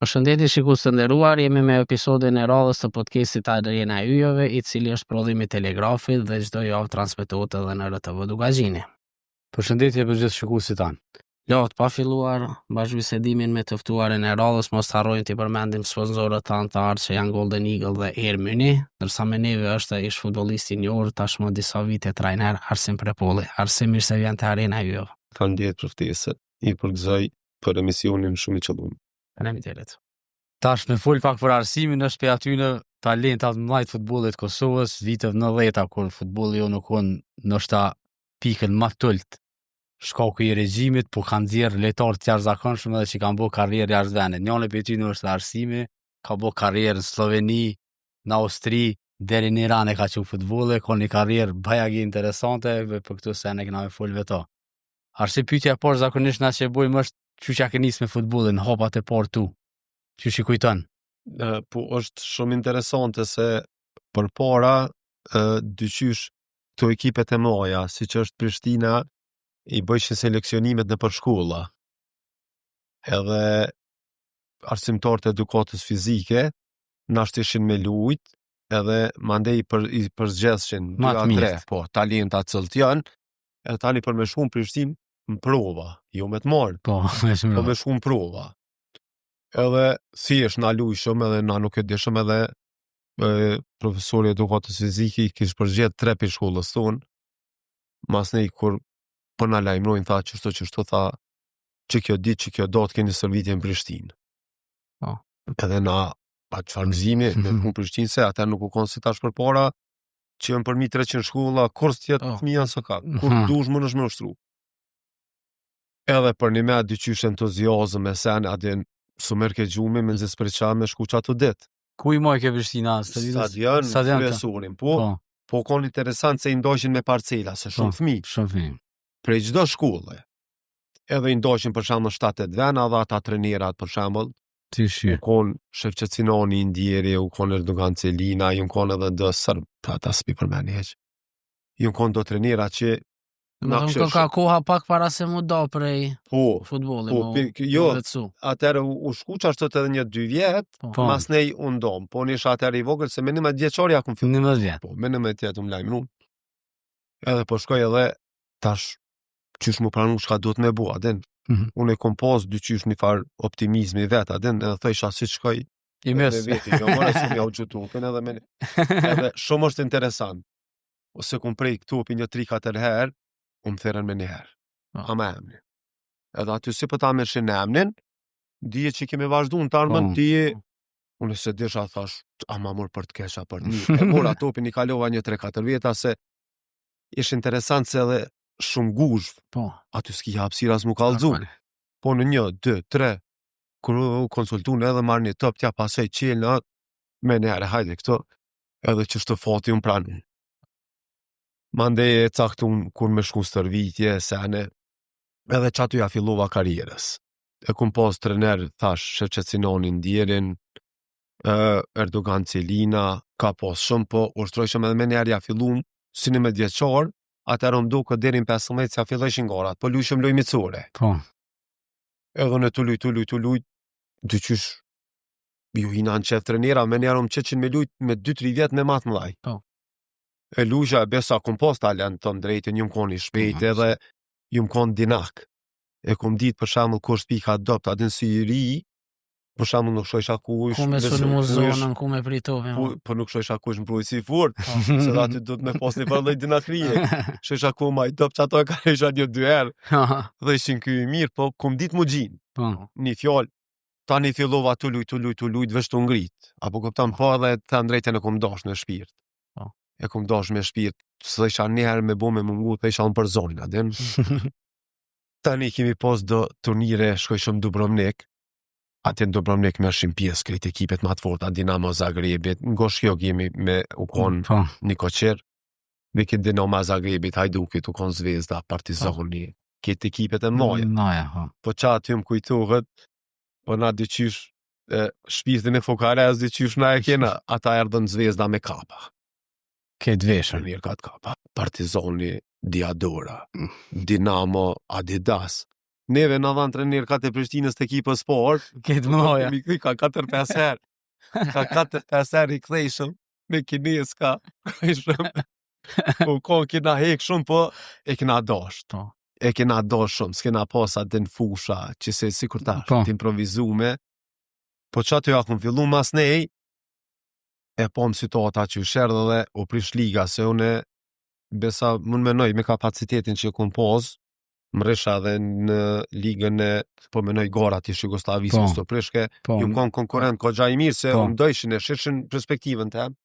Përshëndetje shikues të nderuar, jemi me episodin e radhës të podcastit Arena e Yjeve, i cili është prodhim i Telegrafit dhe çdo javë transmetohet edhe në RTV Dugazhini. Përshëndetje për gjithë shikuesit tanë. Lot, pa filluar bashkëbisedimin me të ftuarin e radhës, mos harrojmë të përmendim sponsorët tanë të ardhshëm që janë Golden Eagle dhe Air Muni, ndërsa me neve është ish futbollisti i njohur tashmë disa vite trajner Arsim Prepolli. Arsim, mirë se vjen te Arena e Yjeve. Faleminderit për ftesën. I përgëzoj për emisionin shumë i qëlluar. Faleminderit. Tash me fol pak për Arsimin, është për aty në talentat më të futbollit Kosovës, vitet 90-ta kur futbolli jo nuk kon ndoshta pikën më tult shkaku i regjimit, po kanë nxjerr lojtar të jashtëzakonshëm edhe që kanë bërë karrierë jashtë vendit. Njëri prej tyre është Arsimi, ka bërë karrierë në Sloveni, në Austri, deri në Iran e ka qenë futbolli, ka një karrierë bajagi interesante, për këtë se ne kemi fol vetë. Arsim, pyetja e parë zakonisht na që bëjmë është çuçi ka nis me futbollin, hapat e parë tu. Që shi kujton? Po është shumë interesante se përpara dyqysh këto ekipet e mëdha, siç është Prishtina, i bëjshin seleksionimet në për shkolla. Edhe arsimtarët e edukatës fizike na shtishin me lujt, edhe mandej i përzgjedhshin 2-3, po, talenta cilët janë, edhe tani për me shumë Prishtinë në prova, jo me të marrë, po me shumë prova. Edhe thjesht na lujshëm edhe na nuk e dishëm edhe profesori edukatës fizike i kish përgjedh 3 për shkollës tonë, mas nej kur po na lajmërojnë tha qështu tha që kjo ditë që kjo datë keni shërbitje në Prishtinë. Po. Edhe na pa çfarë gëzimi me punë Prishtinë se ata nuk u kon si tash përpara që janë për 300 shkolla, kurs tjetë fëmija së ka, kur dush më nësh me ushtru. Edhe për një me dyqysh entuziazëm e sen, adin su mërë ke gjume me nëzis për qa me shku qatë ditë. Ku i maj ke Prishtina? Stadion, kryesorin, po kon interesant se i ndoshin me parcela, se shumë fëmi. Prej çdo shkolle. Edhe i ndoshin për shembull 7-8 vena, dhe ata trajnerat për shembull. U kon Shevçetsinani Indjeri, u kon Erdogan Celina, ju kon edhe do Serb, ata s'pi përmeni heq. Ju kon do trajnera që ka koha pak para se mu do prej futbolli. Jo, atëherë u shku qashtu edhe 1-2 vjet, mas nej u ndom, po nish atëherë i vogël se me 11 vjeçar ja kum fillu. 11 vjet. Po, me 11 vjet lajmëruan. Edhe po shkoj edhe tash qysh mu pranu çka duhet me bua, den. Unë e kom pas dyqysh një farë optimizmi vet, den, edhe thësha si shkoj i mes veti, jo more shumë ja u gjutupin edhe me edhe shumë është interesant. Ose kom prej këtu për 3-4 herë, më theren me njëherë. Ama emni. Edhe aty si për ta me shenë emnin, dije që kemi vazhdu në tarmën, dije, unë se disha thash, ama mor për të kesha për një. E mora topin i kalova 1-3-4 vjeta, se ish interesant se edhe shumë guzhv. Aty s'ki hapsira s'mu kalzun. Po në 1-2-3, kër konsultu në edhe marrë një top, tja pasaj qelë, me njëre, hajde këto, edhe që shtë fati unë pranë. Mande e caktun kur me shku stërvitje, sene, edhe që aty ja fillova karierës. E kum pas trener, thash, Shevçetsinani Indjerin, Erdogan Celina, ka pas shumë, po ushtrojshëm edhe me njerë ja fillum, si 11 vjeçar, atër më duke deri në 15 ja fillojshin garat, po lujshëm lojmicore. Edhe në të lujt, dyqysh, ju hina në qef trenera, me njerë më qeqin me lujt me 2-3 vjet me matë mlaj. E luja e besa kum pas talent të drejtën, ju më koni shpejt edhe ju më koni dinak. E kum ditë për shembull kur shpika adopt, adin si i ri, për shembull nuk shojsha kush, ku me sulmu zonën, ku me pritove. Po nuk shojsha kush mbrojtësi i fort, se dhe aty do të me pas një farloj dinakrije. Shojsha ku ma i dopt që ato e ka isha 1-2 herë, dhe ishin kjo i mirë, po kum ditë mu gjinë. Një fjallë, ta një fillova të lujt, vesh të ngrit. Apo këptan po edhe të drejtën e kum dash në shpirt. E kum dash me shpirt, së dhe isha njëherë me bo me mungu, dhe isha unë për zonin, adin. Tani kemi pas do turnire, shkoj shumë Dubrovnik, atë në Dubrovnik me shim pjesë krejt ekipet ma të forta, Dinamo Zagrebit, ngo shkjo kemi me u kon një koqer, me këtë Dinamo Zagrebit, Hajdukit, u kon Zvezda, Partizani, këtë ekipet e mdoja. Po qa aty më kujtohet, po na dyqysh, shpirtin e Fokares, dyqysh na e kena, ata erdhën Zvezda me kapa. Këtë veshën. Mirë ka të kapa. Partizani, Diadora, Dinamo, Adidas. Neve në dhanë trener ka të Prishtinës të ekipës sport. Këtë mënoja. Mi këthi ka 4-5 herë. Ka 4-5 herë i kthejshëm me kines ka. Po kon kena hek shumë, po e kena dasht. Po. E kena dasht shumë, s'kena pas atë në fusha, që se si kur tash, Po. t'improvizume. Po që aty akun fillu mas nej, e po më situata që sherdhe dhe u prish liga, se une besa mund menoj me kapacitetin që kun pos, më resha dhe në ligën e, po menoj gorat ish Jugoslavisë Po. më sto prishke, Po. ju kon konkurent ko gja i mirë, se Po. më dojshin e sheshin perspektivën të hem.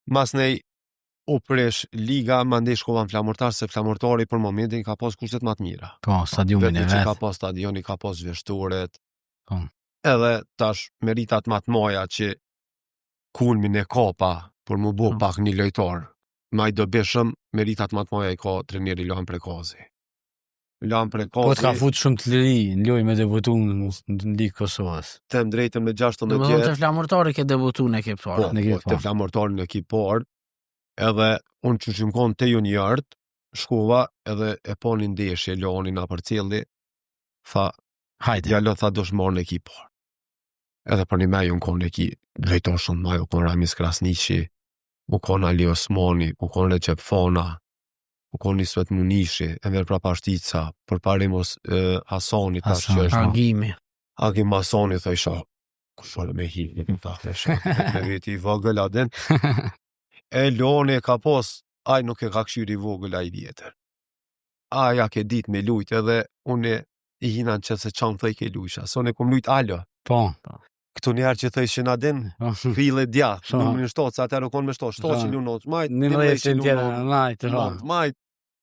Mas nej u prish liga, ma ndej shkova në Flamurtar, se Flamurtari për momentin ka pas kushtet ma të mira. Po, stadiumin e Vetë që ka vetë. pas stadioni, ka pas zhveshturet. Po. Edhe tash meritat ma të moja që kulmin e kopa për mu bo Po. pak një lojtar. Ma i dobishëm, meritat ma të moja i ka treneri Lan Prekazi. Lan Po të Prekazi, ka fut shumë të liri, në loj me debutu në Ligë Kosovës. them drejtën me 16 Në më thonë të vjetë, Flamurtari ke debutu në ekip po, parë. në ekip të parë. Flamurtarin në ekip parë, edhe unë që shimkon të juniort, shkova edhe e po një ndeshje, Lani na për cili, tha, Hajde. ja tha do shmar në ekip parë. Edhe për një me ju në konë ekip, drejton shumë ma, u konë Ramis Krasniqi, u konë Ali Osmani, u konë Recep Fona, u konë Nisvet Munishi, Enver Prapashtica, për parimos Hasani, tash Hasan. që është Agimi. Agim Masoni, thë isha, kushore me hi, me veti i vogël adin, e Loni ka pos, aj nuk e ka këshyri vogël aj vjetër. Aja ke dit me lujt, edhe unë i hinan që se qanë thëj ke lujsha, so ne kom lujt alo. Po. Këtu njerë që thëjshin adin, krille dja, Shumë. numërin 7, sa atër u konë me 7, 7 që lunë 9 majt, 11 tjetër në najtë. 9 majt,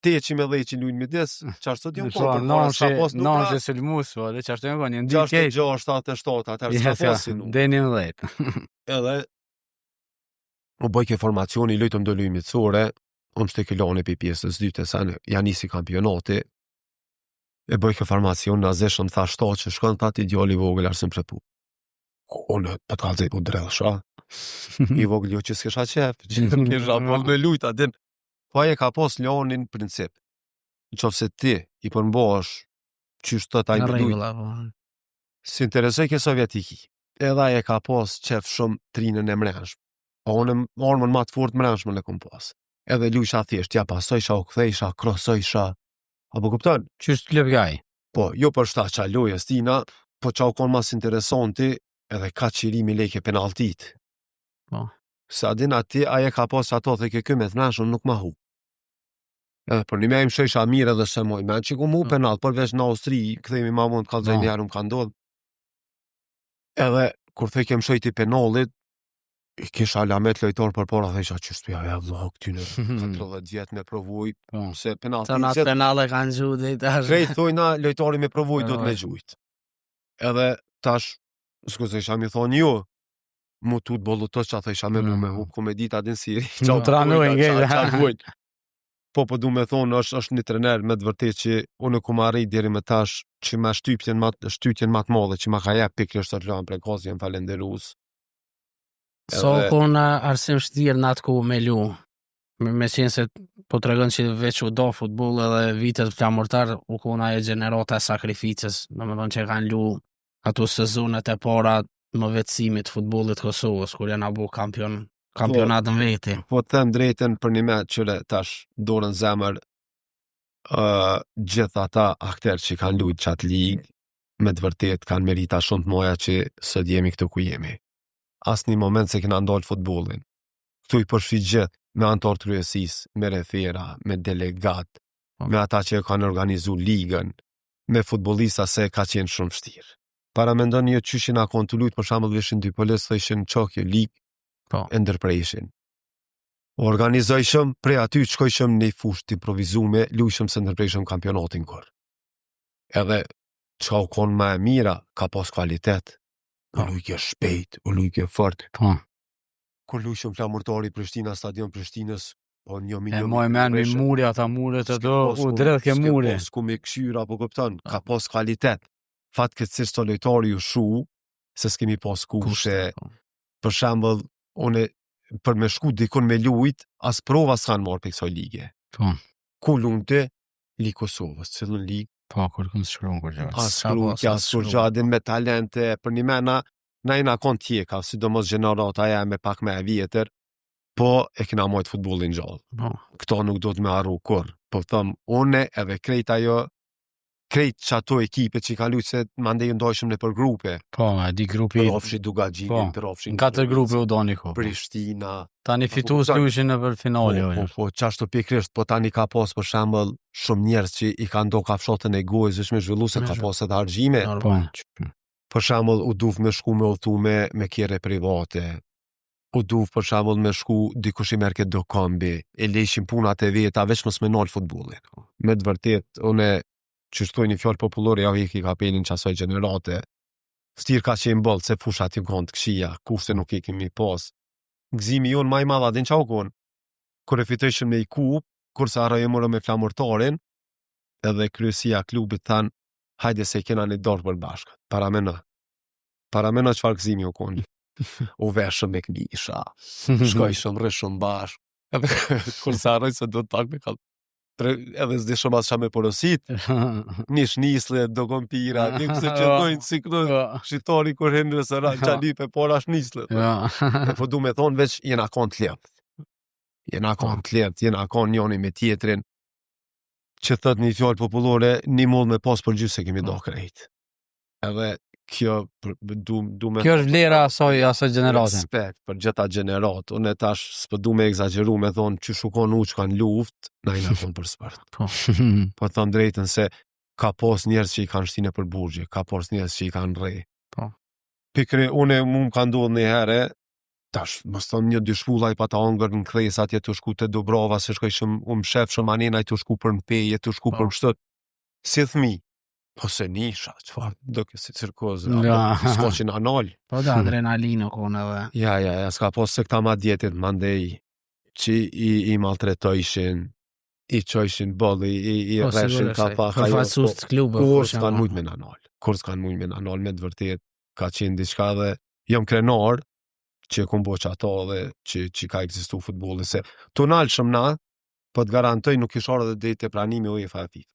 8 me 10 që lunë me des, qarë sot ju Po, konë, për para s'ka pos nuk non ra, që sulmus, po, dhe çfarë të ngon, një ndi 6, kejt. 6, 7, 7, atër s'ka Yes, ja, posin nuk. deni 11. Edhe, u bëj ke formacioni, lujtëm do luj mitësore, unë shte ke lani për pjesës dyte, sa në janë nisi kampionati, e bëj ke formacion në azeshëm, tha 7 që shkën, tha ti djali vogël arsim prepu. Unë, për të alzej, u drellësha, i vogël jo që s'kesha qef, që në kesha pos me lujta, din. Po aje ka pos lanin princip. Në qofë se ti i përmbosh qysh të taj Në me lujt, rregulla, po. si interesoj ke sovjetiki. Edhe aje ka pos qef shumë trinën e mrenshmë. Po unë armën ma të fort mrenshmë në kom pas. Edhe lujsha thjesht, ja pasojsha, u kthejsha, krosojsha. Apo kupton? Qysh të lëp gaj? Po, jo për shta qa lojës tina, po qa u konë mas interesanti, edhe ka qirimi lejke penaltit. Po. Sa din ati, aje ka pas ato dhe ke këmet mrenshëm nuk ma hu. Edhe për një me im shësha mire edhe se moj men që ku mu penalt, përveç në Austri, këthejmi ma mund kalzoj një herë më ka ndodhë. Edhe, kur thej kem shojti penalit, i kisha alamet lojtor për para, dhe isha që shtuja, ja vlo, këtyne 40 vjetë me provuj, Po. se penalti Të natë penale kanë gjuhë dhe i tash. krejt thojna, lojtari me provuj, do të me Penale. gjujt. Edhe, tash, s'ku se isha mi thonë jo, mu tut bollu të që atë isha me bu me hup komedita din si Mu tranojnë, qa po du me thonë është një trener me të vërtet që unë ku ma rejt deri me tash që ma shtytjen ma të madhe që ma ka jep pikrisht të Lan Prekazi jem falenderus. So konë arsim shtirë në atë ku me lu. Me qenë se po të regën që veç u do futbol edhe vitet flamurtar u konë ajo gjenerata e sakrificës, në më thonë që kanë lu ato sezonet e para më vetësimit futbolit Kosovës, kur janë abu kampionatën veti. Po të them drejten për një me qëre tash dorën zemër gjithë ata akter që kanë lujt qatë ligë, me të vërtet kanë merita shumë të moja që sot jemi këtu ku jemi. As një moment se kena ndalë futbolin. Këtu i përshfi gjithë me antar të kryesis, me refera, me delegat, me ata që kanë organizu ligën, me futbolista se ka qenë shumë vështirë. Para me ndonë një qyshin a konë të lujtë, për shambull vishin dy polis, të ishin qokje ligë, e ndërprejshin. Organizojshëm, prej aty qkojshëm një fusht të improvizume, lujshëm se ndërprejshëm kampionatin kër. Edhe, qka u konë ma e mira, ka pas kvalitet. U lujke shpejt, u lujke fort. Po. Kur lujshëm flamurtari Prishtina, stadion Prishtinës, po 1 E milion. moj men me muri, ata muret e do, u dreth ke muri. S'ku me këshyra, po këpëton, ka pas kvalitet. Fatë këtë cishtë të lojtari ju shu, se s'kemi pas kushe. Për shembull, une për me shku dikun me lujt, as prova s'kan marrë për kësaj ligje. Po. Ku lunte? Ligë Kosovës, cëllën ligë? Po, kur këmë shkruan kur gjatë. As shkru gjadin me talente, për një mena, na jena kon tjeka, sidomos gjenerata ja me pak me e vjetër, po e kena mojt futbolin gjallë. Po. Këto nuk do të me arru kur. Po thëm, une edhe krejt ajo, krejt që ato ekipe që i ka lujtë se mandej ndojshëm në për grupe. Po, e di grupi. Përofshi Dugagjinin, përofshi në 4 grupe u doni ko. Prishtina. Tani fitus lushin në për finali. Po, qashtu pikrisht, po tani ka pas për shembull shumë njerëz që i ka ndo kafshotën e gojës, është me zhvillu se ka pas edhe argjime. Po. Për shembull, u duv me shku me udhtu me kjere private. U duv për shembull me shku dikush i merket do kombi, e lejshin punat e veta, veç mos me nal futbolin. Me të vërtet, une që shtoj një fjallë popullore, ja viki kapelin qasoj gjenerate, stir ka qenë bollë, se fushat ju konë të këshia, kushte nuk i kemi pas. Gzimi jonë maj madha, din qa u konë? Kër e fitëshëm me i kup, kur sa arra e mërë me flamurtarin, edhe kryesia klubit thanë, hajde se kena një dorë për bashkët, para mena qëfar gzimi u konë. U veshëm me këmisha, shkojshëm rëshëm bashkë, edhe kur sa arroj se do të pak me kalë, edhe s'di shumë asë qa me porosit, nish nisle, do kompira, një këse që dojnë si kënë shqitari kur hinë në restoran, qa lipe, por ashtë nisle. Po du me thonë veç, jena konë të letë. Jena konë njoni me tjetrin, që thët një fjallë popullore, një mull me pas për gjysë se kemi do krejt. Edhe kjo du me... Kjo është vlera asoj generatin. Respekt për gjitha gjenerat. Unë tash s'pë du me egzageru me thonë që shukon u që kanë luft, na i në konë për spërt. Po thëmë drejtën se ka pos njerës që i kanë shtine për burgje, ka pos njerës që i kanë rej. Pikri, une mu më kanë duhet një herë, tash, mos thëmë një dy shpullaj pa ta ongër në kresat, jetë të shku të Dubrava, se shkojshëm shef shumë anena, jetë të shku për në peje, jetë të shku për mështët. Si thmi, po se nisha, qëfar, do kësi cirkozë, s'ko që në anall. Po da, adrenalinë kone dhe. Ja, s'ka po se këta ma djetit mandej, që i maltretojshin, i qojshin bolli, i reshin ka pa, përfasus të klubë. Kur s'kan mujt me në anall, me të vërtet, ka qenë diçka dhe, jam krenar, që kom bo që ato dhe që ka egzistu futbolin, se tonal shumë na, po të garantoj nuk ishar dhe dhejt e pranimi UEFA FIFA.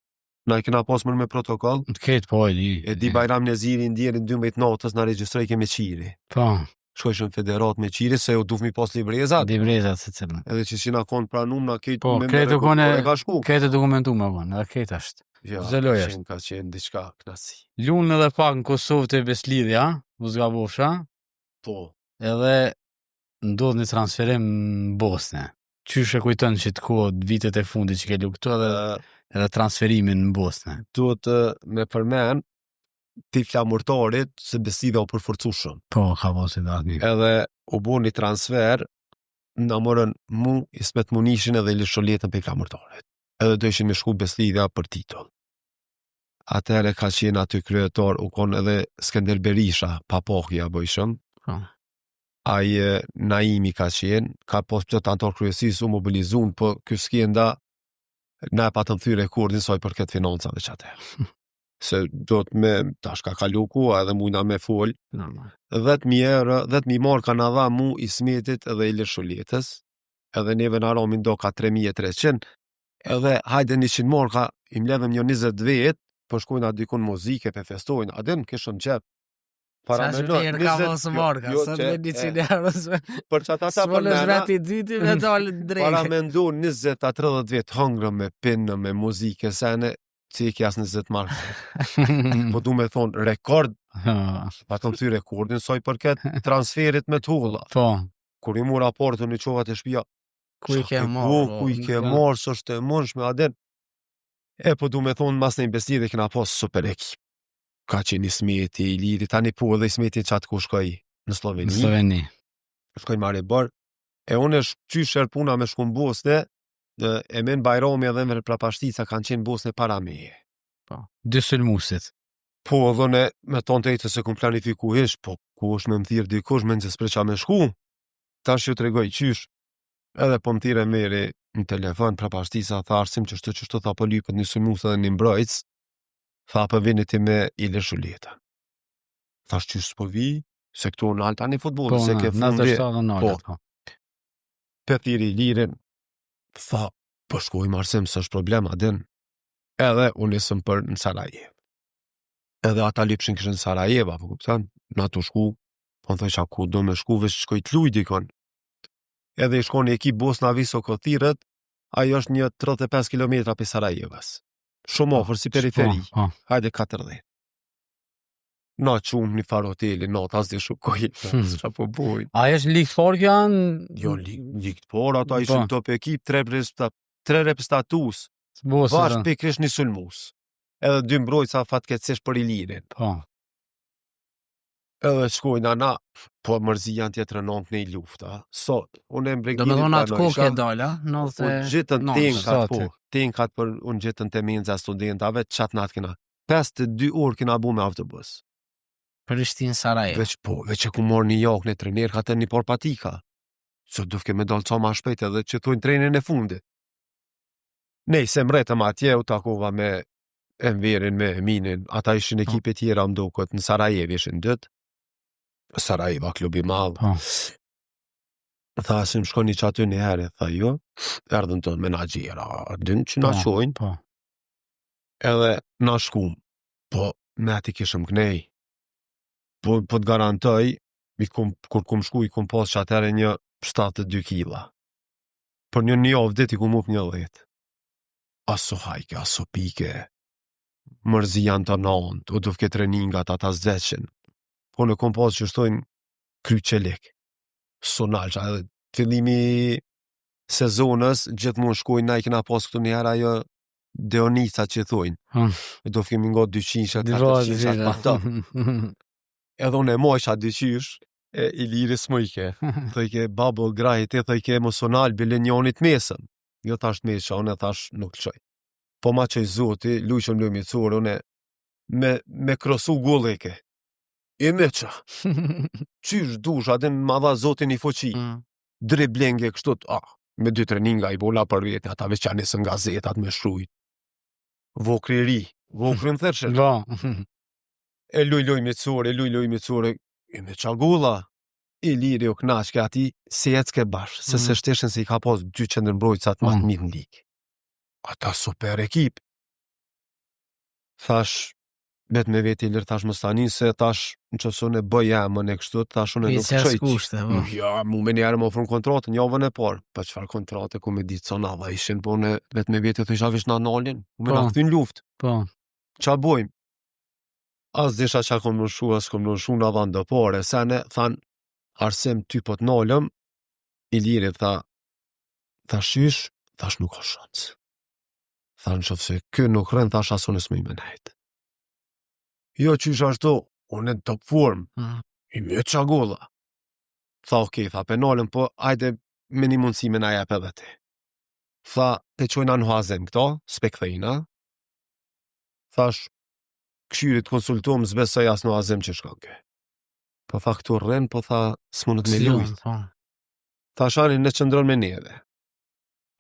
Na i kena pas mërë me protokoll. Këtë po e di Bajram Neziri ndjerin 12 natës na regjistrojke me qiri. Po. Shkojshëm federat me qiri se u duf mi pas librezat. Librezat se cilën. Edhe që si na konë pranum na këtë po, me mërë e ka shku. Këtë dokumentu me vonë, edhe këtë ashtë. Ja, Zëloj ka qenë diçka knasi. Lunë edhe pak në Kosovë të Beslidhja, u zgabofsha. Po. Edhe ndodh një transferim në Bosne. Qyshe kujton që të kohë vitet e fundi që ke lu këto edhe transferimin në Bosne. Duhet me përmen ti flamurtarit se Beslidhja u përforcu shumë. Po, ka posi da atë. Edhe u bo një transfer në morën mu, Ismet Munishin edhe Ilisholetën për flamurtarit. Edhe do ishin me shku Beslidhja për titull. Atëhere ka qenë aty kryetar, u konë edhe Skender Berisha, papokja bëjshëm. Aje Naimi ka qenë, ka pos plët antar kryesis u mobilizun, po kjo skenda na e pa të më thy rekordin soj për këtë financave që atëherë. Se do të me, tash ka kalu kua edhe mujna me fol, 10.000 euro, 10.000 marë ka në dha mu Ismetit edhe Ilisholetës, edhe neve në ramin do ka 3.300, edhe hajde 100 marë ka im ledhem një 20 vet, po shkojnë atë dikun muzike, pe festojnë, adem kishën gjep. Para me në, 20 marka, sot me 100 euros. Për që ata për mena, para me ndu 20-30 vet hëngrë me pinë, me muzike, sene, që i kjas 20 marka. Po du me thonë, rekord, pa të më thy rekordin, soj për këtë transferit me t'hulla. Kur i mu raportu një qovat e shpia, ku i ke marë, së është e mundshme, aden. E po du me thonë, mas në i Beslidhje kena pas super ekip. Ka qenë Ismeti, Iliri, tani po edhe Ismeti qatë ku shkoj në Sloveni. Shkoj Maribor. E unë qysh puna me shku në Bosne, e men Bajrami edhe me Prapashtica kanë qenë Bosne para meje. Dy sulmusit. Po, edhe me tonë të ejtë se kum planifiku ish, po ku është me më thirë dikush, me në që s'preqa me shku. Ta që të regoj qysh, edhe po më thire meri në telefon, Prapashtica, tha arsim që tha po lypët një sulmus edhe një mbrojtës, tha për vinit i me Ilisholetën. Thash që s'po vi, se këtu në alta një futbol, se ke fundi. Po, për thiri Ilirin, tha, po shkoj marsim, së është problem, adin. Edhe unë nisëm për në Sarajevo. Edhe ata lypshin kishën në Sarajevo, po kupton? Na tu shku, po thoj qa ku do me shku, veç shkoj t'luj dikon. Edhe i shkon një ekip Bosna Viso Kothirët, ajo është një 35 km për Sarajevës. Shumë ofër si periferi. Hajde 40. Na qumë një farë hoteli, as di shukoj, qa po bujnë. A është ligë forë janë? Jo, ligë forë, ato ishën top ekip, 3 reprezentatus, vash pikrish një sulmus. Edhe 2 mbrojtësa fatkeqësisht për Ilirin. Edhe shkojnë ana, po mërzijan tjetër nënkë në i lufta. Sot, unë e mbregjiri... Do me thonë atë kohë ke dala, unë gjithën tenkat për unë gjithën të menza studentave, qatë natë kina. 52 orë kina bu me autobus. Prishtinë Sarajevo. Veç e ku morë një jakë në trener, ka të një por patika. So dufke me dalë ca ma shpejt edhe që thujnë trenin e fundit. Nej, se mretëm atje, u takova me Enverin, me Eminin, ata ishin ekipe tjera mdokët, në Sarajevo ishin dët. Sarajevo, klubi malë. Tha, se më shkoni që aty një herë, tha jo, erdhën të menagjera, dënë që na qojnë, edhe na shkum, po me ati kishëm knej. Po të garantoj, kur kum shku, i kum pas që atëre një 72 kila. Për një javë dit i kum up 10. Aso hajke, aso pike, mërzi janë të nëndë, u dufke treningat ata zdeqen. Po në kum pas që shtojnë kry qelik. Sonalqa, edhe fillimi sezonës, gjithë mund shkojnë, na i kena pas këtu njëra jo Deonica që thujnë. Dufke mi nga 200, 400, pa të. Edhe unë e mojqa 200, e Iliri s'mojke. Thëjke, babo, grajit e thëjke emocional, bile njonit mesën. Jo thash mesha, unë e thash nuk qoj. Po ma qoj zoti, lujshëm lëmjëcur, unë me krosu gullike. I meqa. Qysh dush, adin ma dha zotin i foqi. Driblenge kështut, me 2 treninga i bola për vete, ata veç janë nisën gazetat me shrujt. Vokri ri, vokri më thërshet. E luj me cure, i me qagulla. I liri o knashke ati se jetëske bashkë, se shteshen se i ka pas 200 mbrojtësat ma të mirë në ligë. Ata super ekip. Thash, bet me veti lirë, thash më stanin, se thash në qësën e bëja më në kështut, thash unë e nuk qëjtë. Ja, mu me njerë më ofrën kontratën, javën e parë, pa qëfar kontrate ku me ditë sona dhe ishin, po në vet me veti të isha vish në analin, me në këthin luft. Qa bojmë? As disha qa kom nënshu, as kom nënshu në dhanë dë pare, sene, than, Arsim ty po të nalëm, i lirit tha shysh, thash nuk ka shans. Tha në qëfë se kë nuk rënë, thash aso nësë me i menajt. Jo qysh ashtu, unë e në top form, i me qagolla. Tha okej, tha penalëm, po ajde me një mundësi me na jep edhe ti. Tha, te qojna në huazem këto, spekthejna. Thash, këshyrit konsultuam zbesoj as në huazem që shkon ke. Po tha këtu rren, po tha s'munët me lujt. Tha shani në qëndron me neve.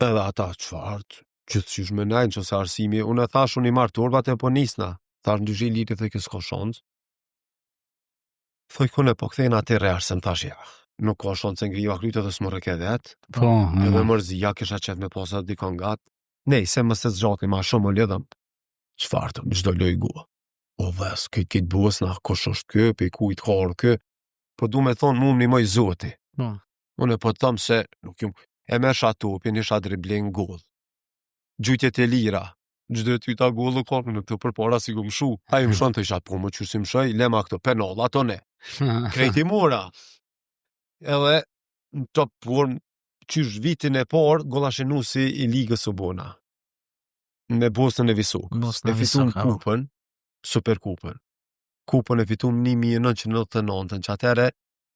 Edhe ata qfartë, gjithë qysh me najnë që se arsimi, unë e thash unë i marë turbat e po nisna. Thash në dyshi lirit dhe kësë ka shansë. Thoj kune po këthejnë ati rearsem, thash ja. Nuk ka shansë se ngriva kryte dhe s'më rëke vetë. Edhe mërzia kisha qef me posat dikon gatë. Nej, se më se zgjati ma shumë më lidhëm. Qfartë, në gjdo loj gua. O ves, këtë busna, kush është kë, pe kujt harë kë, po du me thonë mu më një moj zoti. Unë e po të thëmë se, nuk jum, e me shatopin, isha dribling goll. Gjujtjet e lira, gjdo ty ta gollu kërë në këtë përpara si ku më shu. A i më shonë të isha po më që si më shaj, lema këto penal, ato ne. Krejti mora. Edhe, në top form, qysh vitin e parë, golla shenu si i ligës u bona. Me Bosnën e Visokës. E fitum kupën, Superkupën. Kupën e fitum 1999, që atere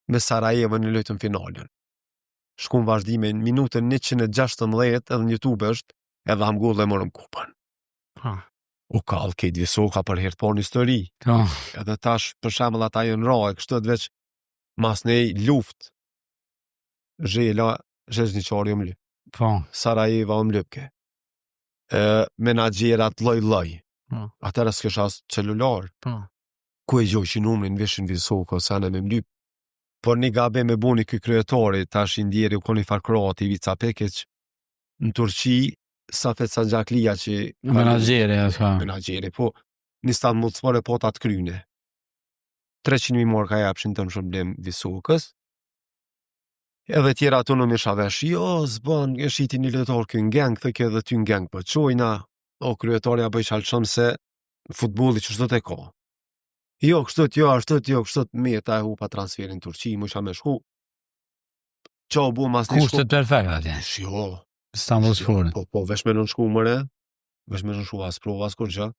me Sarajevo në lojtën finalën. Shkum vazhdime në minutën 116 edhe në YouTube është, edhe ham goll dhe morëm kupën. U kallë kejt Visoka për herë të parë në histori. Edhe tash për shembull ata janë rrahë, kështu veç mas nej luft. Zhela, Zhezniqari më lyp. Sarajevo më lypke. Menaxherat lloj-lloj. Atëra s'kisha as celular. Ku e gjoj që numrin vishin Visoko, sa në me mlyp. Por një gabe me buni ky kryetori, tash i ndjeri u koni farkroati Ivica Pekic, në Turqi, Safet Sanxhaklia që Menaxheri, menaxheri, po në Istanbul çfarë po ta të kryne. 300.000 mark ka japshin të në shërbim Visokës. Edhe tjera ato në misha vesh, jo, zbën, e shiti një lojtar kë në gang, thë ke edhe ty në gang për qojna, o kryetarja bëj qalëshëm se futbolli që shdo të ka. Jo, kështët, meta e hu pa transferin në Turqi, mu isha me shku. Qa bu mas një shku? Kushtet perfekt atje. Jo. Istanbul Sporin. Po, vesh me në shku mëre, vesh me në shku as prova, as kur gjë.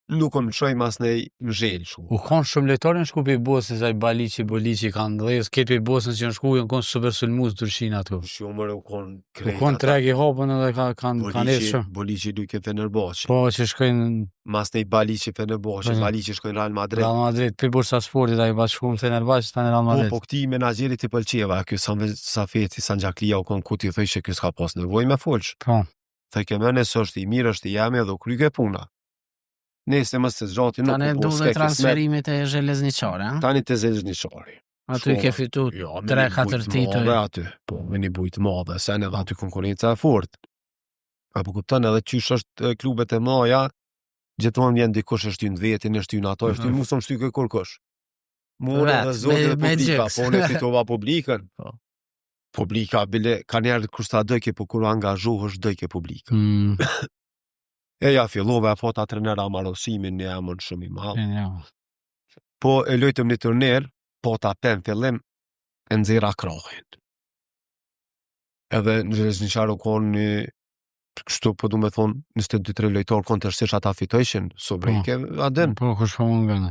Nuk më qoj mas në zhelë shku. U kanë shumë lojtarë në shku për i Bosnës, ai Boliçi kanë dhejës, këtë për i Bosnës që në shku, janë konë super sulmus Turqin ato. Shumë mëre u konë U krejt. kanë tregi hapën edhe kanë esë shumë. Boliçi duke Fenerbahçe. Po, që shkojnë Mas në Baliçi Fenerbahçe, Baliçi shkojnë Real Madrid. Real Madrid, për Bursasportit, ai pas shku në Fenerbahçe, tani Real Madrid. Po këti menaxherit i pëlqeva, ky Safeti Sanxhaklia u konë kuti thëj që ky s'ka pas nevojë me folsh. Po. Thë kemene së është i mirë, është i jemi edhe u kryke puna. Nese më se zgjati nuk Tani po du dhe transferimit e Zhelezniqare, a? Tani të Zhelezniqari. Aty ke fitu 3-4 tituj. Aty, po, me një bujt madhe, sen edhe aty konkurenca e fort. Apo kupton edhe qysh është klubet e mëdha, gjithmonë vjen dikush është në vetin, është në ato, është mu son shtyke kurkush. Mua edhe zotë dhe publika, po ne fitova publikën. Publika bile ka njerë kushta dëjke, po kur angazhohesh dëjke publika. E ja fillova po ta trenera marosimin një emën shumë i madh. Po e lojtëm një turner, po ta pen fillim e nxera krahin. Edhe në Zhelezniqar u konë një kështu po du me thonë 22-3 lojtar kontërsisht ata fitojshin, so brejke adin. Po, kush po mungën.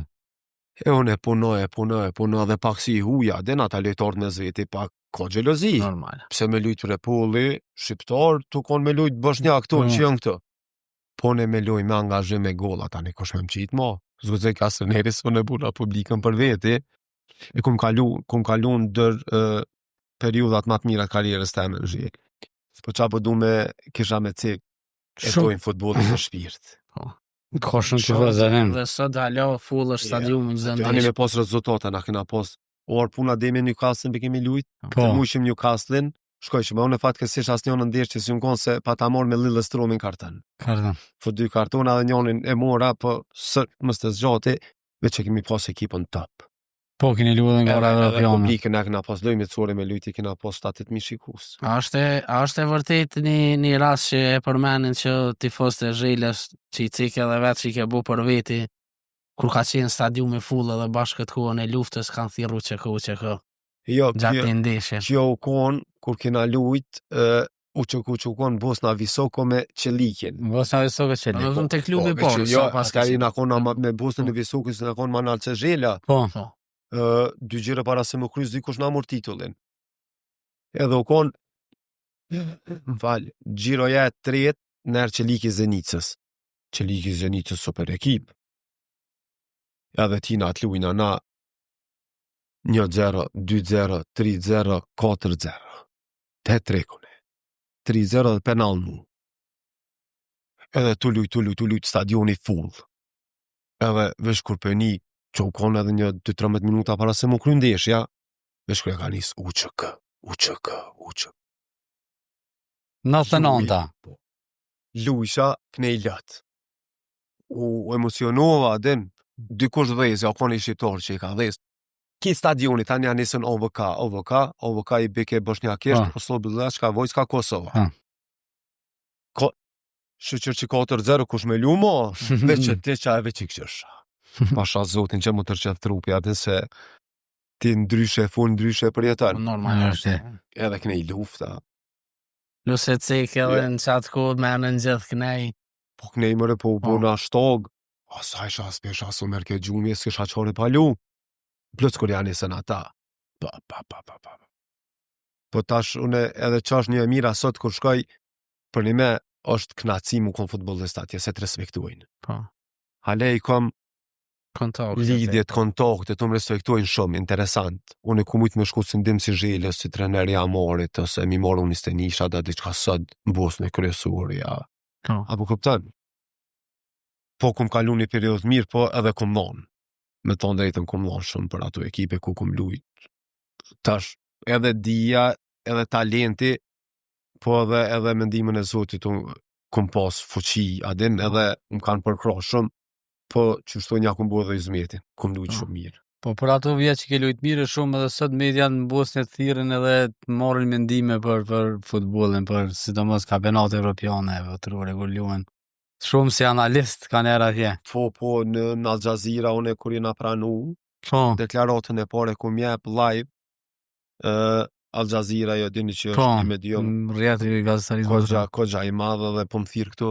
E unë e punoj dhe pak si i huja, adin ata lojtar me zveti pak ka gjelozi. Normal. Pse me lujt Repulli, shqiptar, tu konë me lujt Bosnjak këtu, që janë këtu. Po ne me loj me angazhim me gola, tani kush me më qitë ma. Zgëzë ka sërneri së në bula publikën për veti. E kum kalu në dër periudat ma të mira karierës të e me në zhjek. Po qa po du me kisha me cik e tojnë futbolin në shpirt. Ka shumë të vëzërim. Dhe sot halo full është stadiumin çdo Tani ndeshje. me pos rezultate, na kena pos orë puna dhe me Newcastle për kemi lujt. Po. Të mushim Newcastle-in, shkoj që me unë e fatë kësish as njën në ndeshë që si unë konë se pa ta morë me Lille Stromin karton. Po 2 kartona dhe njënin e mora, po së mës të zgjati, veç që kemi pas ekipën top. Po, keni luajtur nga ora Edhe Europiane. publikën e kena pas lojme të me lujti, kena pas 7.000 shikus. A është e vërtet një rast që e përmenin që tifozët e Zhelës që i cike edhe vetë që i ke bu për veti, kur ka qenë stadiumi full edhe bashkë këtë kohën e luftës kanë thirru që kë. Jo, Gjatë të ndeshje. kjo u konë, kur kena lujt, u që konë Bosna Visoko me Qelikin. Bosna Visoko Qelik. Do të klubi po, Jo, sa pas askari na konë me Bosnën e Visokës, na konë Manal që Zhela. Po. 2 gjire para se më kryz dikush na mor titullin. Edhe u konë, më falë, gjiroja e tret nërë Qeliki Zenicës. Qeliki Zenicës super ekip. Edhe tina atë lujna na 1-0, 2-0, 3-0, 4-0. Te trekune. 3-0 dhe penal mu. Edhe tu lujt stadioni full. Edhe vesh kur për një që u konë edhe një 2-13 minuta para se mu kry ndeshja, vesh kur e ka njës uqëkë. 99-ta. Lujsha knej lët. U emocionova din, dikush dhezja, o konë i shqiptar që i ka dhez. Ki stadioni, tani janë nisën OVK i bike Bosnjakisht, Slobodačka Vojska Kosova. Shqyqër që 4-0, kush me lumo, veç që ti qa e veç i këshësha. Pasha zotin që mu tërqet trupi, atë se ti ndryshe për jetën. Normal është. Edhe këne i lufta. Luse cik edhe në qatë kohë me në gjithë kënej. Po këne i mëre po na shtog. Asa isha spesha su merke gjumi, s'kisha qore palu. Plus kur janë isën ata. Po tash une edhe qash një e mira sot kur shkoj për një me është knaci mu kon futbolist atje, se të respektuajnë. Po. Hale i kom lidhjet, kontakte, të më respektuajnë shumë, interesant. Unë e ku mujtë me shku të ndim si Zhelës, si treneri Amorit, ose mi marrë unë i nisha da diqka sot në Bosnë e kryesurja. Apo këptan? Po kum kalu një period mirë, po edhe kum non. Me tonë drejtën kum non shumë për ato ekipe ku kum lujt. Tash, edhe dhia, edhe talenti, Po edhe mendimin e Zotit unë kom pas fuqi, adin edhe më kanë përkra shumë, po që shtu një kom bo dhe i zmetin, kom lujt shumë mirë. Po për ato vjetë që ke lujt mirë shumë edhe sot media në Bosnjë të thirrën edhe të marrin mendime për futbollin, për sidomos kampionate evropiane, botërore kur luhen. Shumë si analist kanë erë atje. Po në Al Jazeera unë kur jena pranu, deklaratën e pare ku mjep live, Al Jazeera jo dini që është një medium. Rrjeti i gazetarisë. Kogja i madhe dhe po më thirë këtu.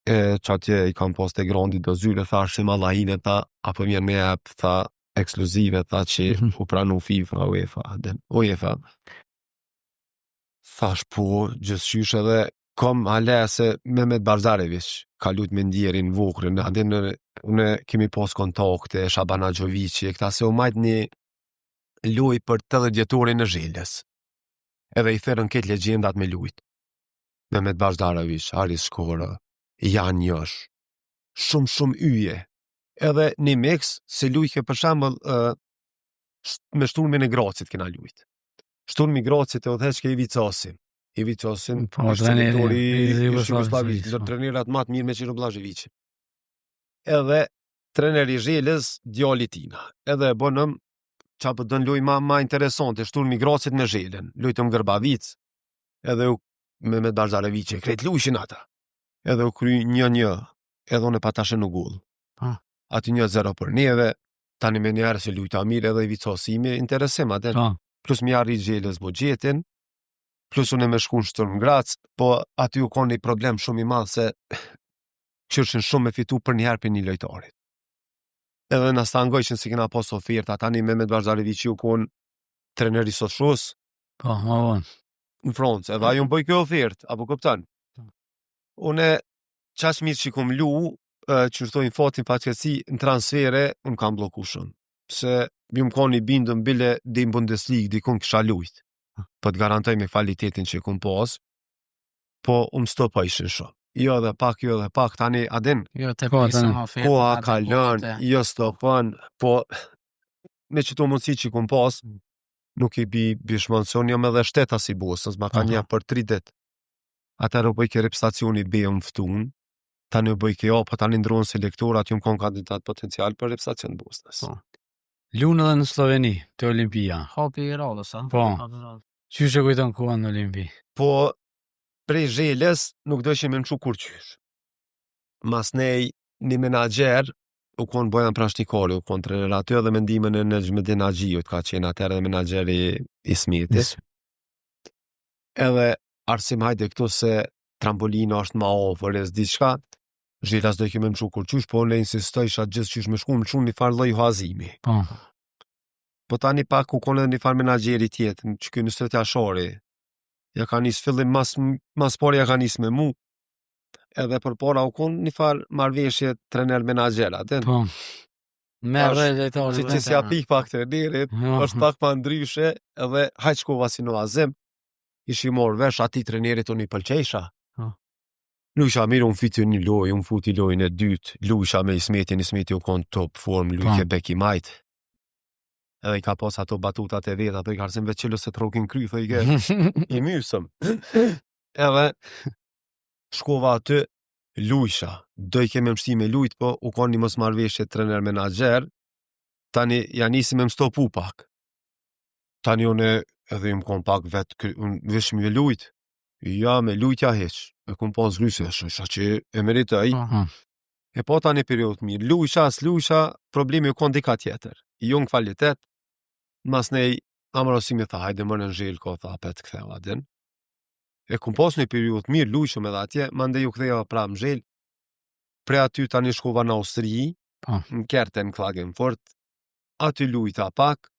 Që atje i kam pas të grandi do zyre, thashim Allahine ta, apo mjen me jep, tha, ekskluzive, tha që u pranu FIFA, UEFA. Thash po, gjithqysh edhe kom ale se Mehmet Barzarević ka lut me ndjerin Vokrën, adin une kemi pas kontakte, Shabana Gjovici, këta se u majt një luj për 80 vjetorin në Zhelës. Edhe i therën këtë legjendat me lujt. Mehmet Barzarević, Aris Shkora, Jan Josh, shumë yje. Edhe një mix se lujke për shembull me shturmin e Gracit kena lujt. Shturmi i Gracit e udhëheq ke I Vicasin, selektori i Jugosllavisë, do trenirat më të mirë me Qiro Blažević. Edhe treneri i Zhelës, djali tina. Edhe bonëm çapo don lojë më interesante, shturmi i Gracit me Zhelën. Lujtëm Grbavic. Edhe me Barzarević kret luajshin ata. Edhe u kry 1-1, edhe unë patashën në gull. Ati 1-0 për neve, tani me njerë se lujta mirë edhe i Vicasimi, interesim atë. Plus mi arri Zhelës budgetin, plus unë me shku në Shturm Graz, po aty u ka një problem shumë i madh se qërshin shumë me fitu për njëherë për një lojtarit. Edhe në stangojshin si kena pas oferta, tani Mehmet Barzarević u kon treneri Sochos, në Francë, edhe ajo më bëj kjo ofert, apo kupton? Une qash mirë që kom lu, që shtojnë fatin fatkeci në transfere, unë kam bloku shumë. Se ju më ka një bindëm bile dhe në Bundesliga, dikun kësha lujt. Po të garantoj me kvalitetin që kom pas, po unë stopajshin shumë. Jo dhe pak, tani adin. Jo të prisëm oferta. Po a kalon, jo stopon, po me që to mundësi që kom pas, nuk i bishmancion, jam edhe shteta si Bosnës, ma ka një për 3 dit. Atër u bëjke repstacioni B më ftun, tani u bëjke po tani ndronë selektorat, ju më konë kandidat potencial për repstacion Bosnës. Lunë edhe në Sloveni, të Olimpia. Hopi i radhës, a? Po. Qyshe kujton kuan në Olimpi? Po, prej Zhelës nuk dëshim me më kur qysh. Mas nej një menagjer, u konë Bojan Prashnikali, u konë trener aty edhe mendimin e Nejmedin Haxhiut, ka qenë atër edhe menagjeri i Smitit. Edhe Arsim hajde këtu se trampolina është ma ofër e s'diçka, Zhelas do kemi më shu kur qysh, po ne insistojsha gjithë qysh me shku më shu një farë lloj huazimi. Po tani pak u konë edhe një farë menagjeri tjetër, që kjo 20 jashari, ja ka nis fillim mas pari ja ka nis me mu, edhe për para u konë një farë marveshje trener menagjer, atë. Po. Merre lejtari. Që si apik pak të nirit, është pak pa ndryshe, edhe hajt shkova si në azim, ishi morë vesh ati trenerit unë i pëlqejsha. Luisha mirë, unë fiti një lojë, unë futi lojën e dytë, Luisha me Ismetin u konë top form, lujke beki majt. Edhe i ka pas ato batutat e veta, për i karësim veqilë se trokin kry, thë i ke, i mysëm. Edhe, shkova aty, Luisha, do i keme mështi me lujt, po u konë një mos marveshje trener menagjer, tani janisi me më stopu pak. Tani une edhe më konë pak vetë, vish me lujt, ja me lujtja heq, e kom pas gryse, shë që e meritoj. E po tani period mirë, Luisha, problemi u konë dika tjetër. I unë kvalitet, mas nej, amërosimi tha, hajde më në Zhelë, ko tha, pet këtheva din. E kom pas një period mirë, Luisha me dhe atje, mande ju këtheva pra më Zhelë, pre aty tani shkova në Austri, në Kerten, Klagenfurt, aty lujta pak,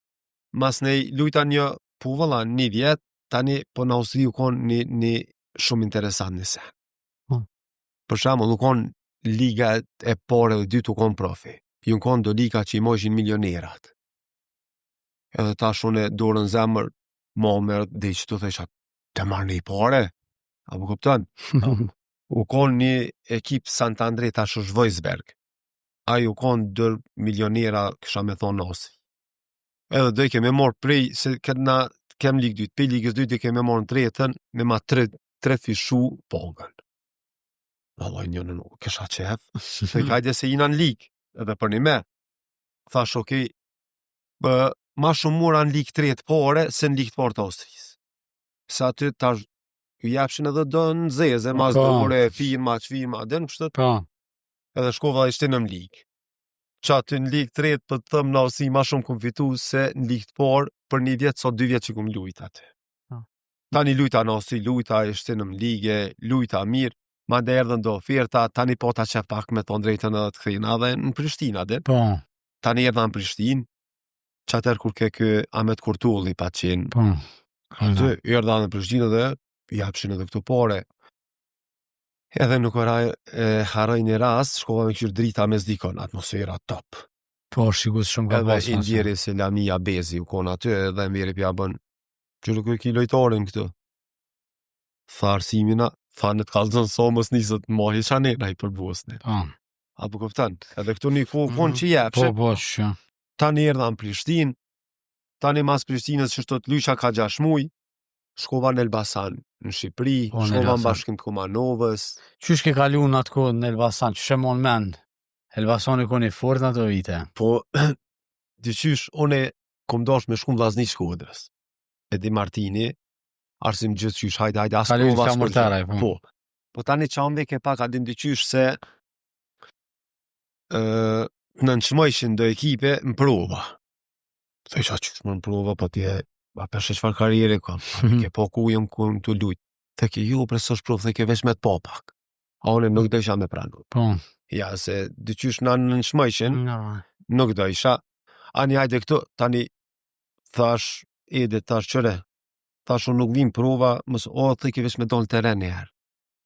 mas nej, lujta një puvëlla, një vjetë, tani po në Austri u konë një shumë interesant nëse. Për shembull, u konë liga e pare dhe dytë u konë profi. Ju konë do liga që i mojshin milionerat. Edhe ta shune dorën zemër, ma mërë dhe i që të thesha, të marrë një pare? Apo kupton? U konë një ekip Sant'Andre tash është Vojsberg. Ai u konë dër milionera, kësha me thonë në Austri. Edhe dhe i keme morë prej, se kem ligë 2, pe ligës 2 i keme morën tretën, me ma 3 fishu pogën. Allah, njënë nuk, kësha qef, të hajde se jina në ligë, edhe për një me. Thash, okej, ma shumë mura në ligë 3 pare, se në ligë 4 të Austrisë. Sa aty, tash, ju jepshin edhe do në zeze, mas dore, firma, den kështët, edhe shkova dhe ishte në ligë. Që aty në ligë 3 për të thëmë në Austri, ma shumë kom fitu se në ligë 4 për 1 vjetë, so 2 vjetë që kom lujta aty. Tani lujta në Austri, lujta ishte në ligë, lujta mirë, ma ndë erdhën do oferta, tani po ta qef pak me thonë drejtën edhe të këthina dhe në Prishtina, dhe. Tani erdhën në Prishtinë, që atër kur ke kë Amet Kurtulli pa qenë, aty erdhën në Prishtinë dhe japshin edhe këtu pare. Edhe nuk haroj një rast, shkova me këshur drita me zdikon, atmosfera top. Po, shikus shumë ka pasë. Edhe indjeri se Lamia Bezi u konë aty, edhe më veri pja bën, që nuk e ki lojtarin këtu. Tha arsimina, tha në të kalzën somës nisët mahi shanena i për Bosni. Apo këptan, edhe këtu një konë që jepshe. Po, që. Tani erdha në Prishtinë, tani mas Prishtinës që shtot lysha ka 6 muj, shkova në Elbasan, në Shqipëri, shkova në Bashkim të Kumanovës. Qysh ke kalu në atë kohë në Elbasan, që shemon mend? Elbasan e koni fort në ato vite? Po, dyqysh, une kom dash me shkum Vllazni Shkodrës. Edi Martini, arsim gjithë qysh, hajde, asë prova së përgjë. Po, tani qamve ke pak adin dyqysh se në nëqmojshin do ekipe në prova. Të isha qysh më në prova, po tje, a përshë qëfar karriere kam, ke po ku jëm ku në të lujt. Të ke ju presosh provë, të ke vesh me të popak. A une nuk do isha me pranu. Ja, se dyqysh në nëqmojshin, nuk do isha. Ani hajde këtu, tani thash, thash qëre, thash unë nuk vim prova, të ke vesh me dollë teren njëherë.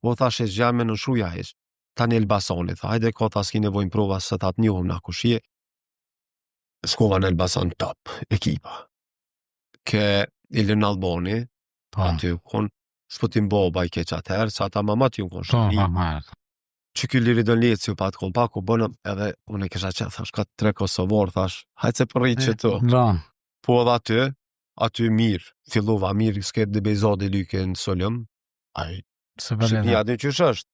O thash e zgjame në shruja ish. Tani Elbasani, tha, hajde ka tha s'ki nevojnë prova së ta të njohëm na kushje. Skova në Elbasan top, ekipa. Ke Ilin Albani, aty u konë, s'potim baba i keq atëherë, sa ta mamat ju konë shëni. Që ky liri do letë si u patë konë pak, u bënëm, edhe unë e kesha qenë, thash, ka 3 Kosovar, thash, hajtë se përri që tu. Po edhe aty mirë, fillova mirë, s'ket dhe Bejzadi lyke në Solëm, aj, shëpnia dhe që është.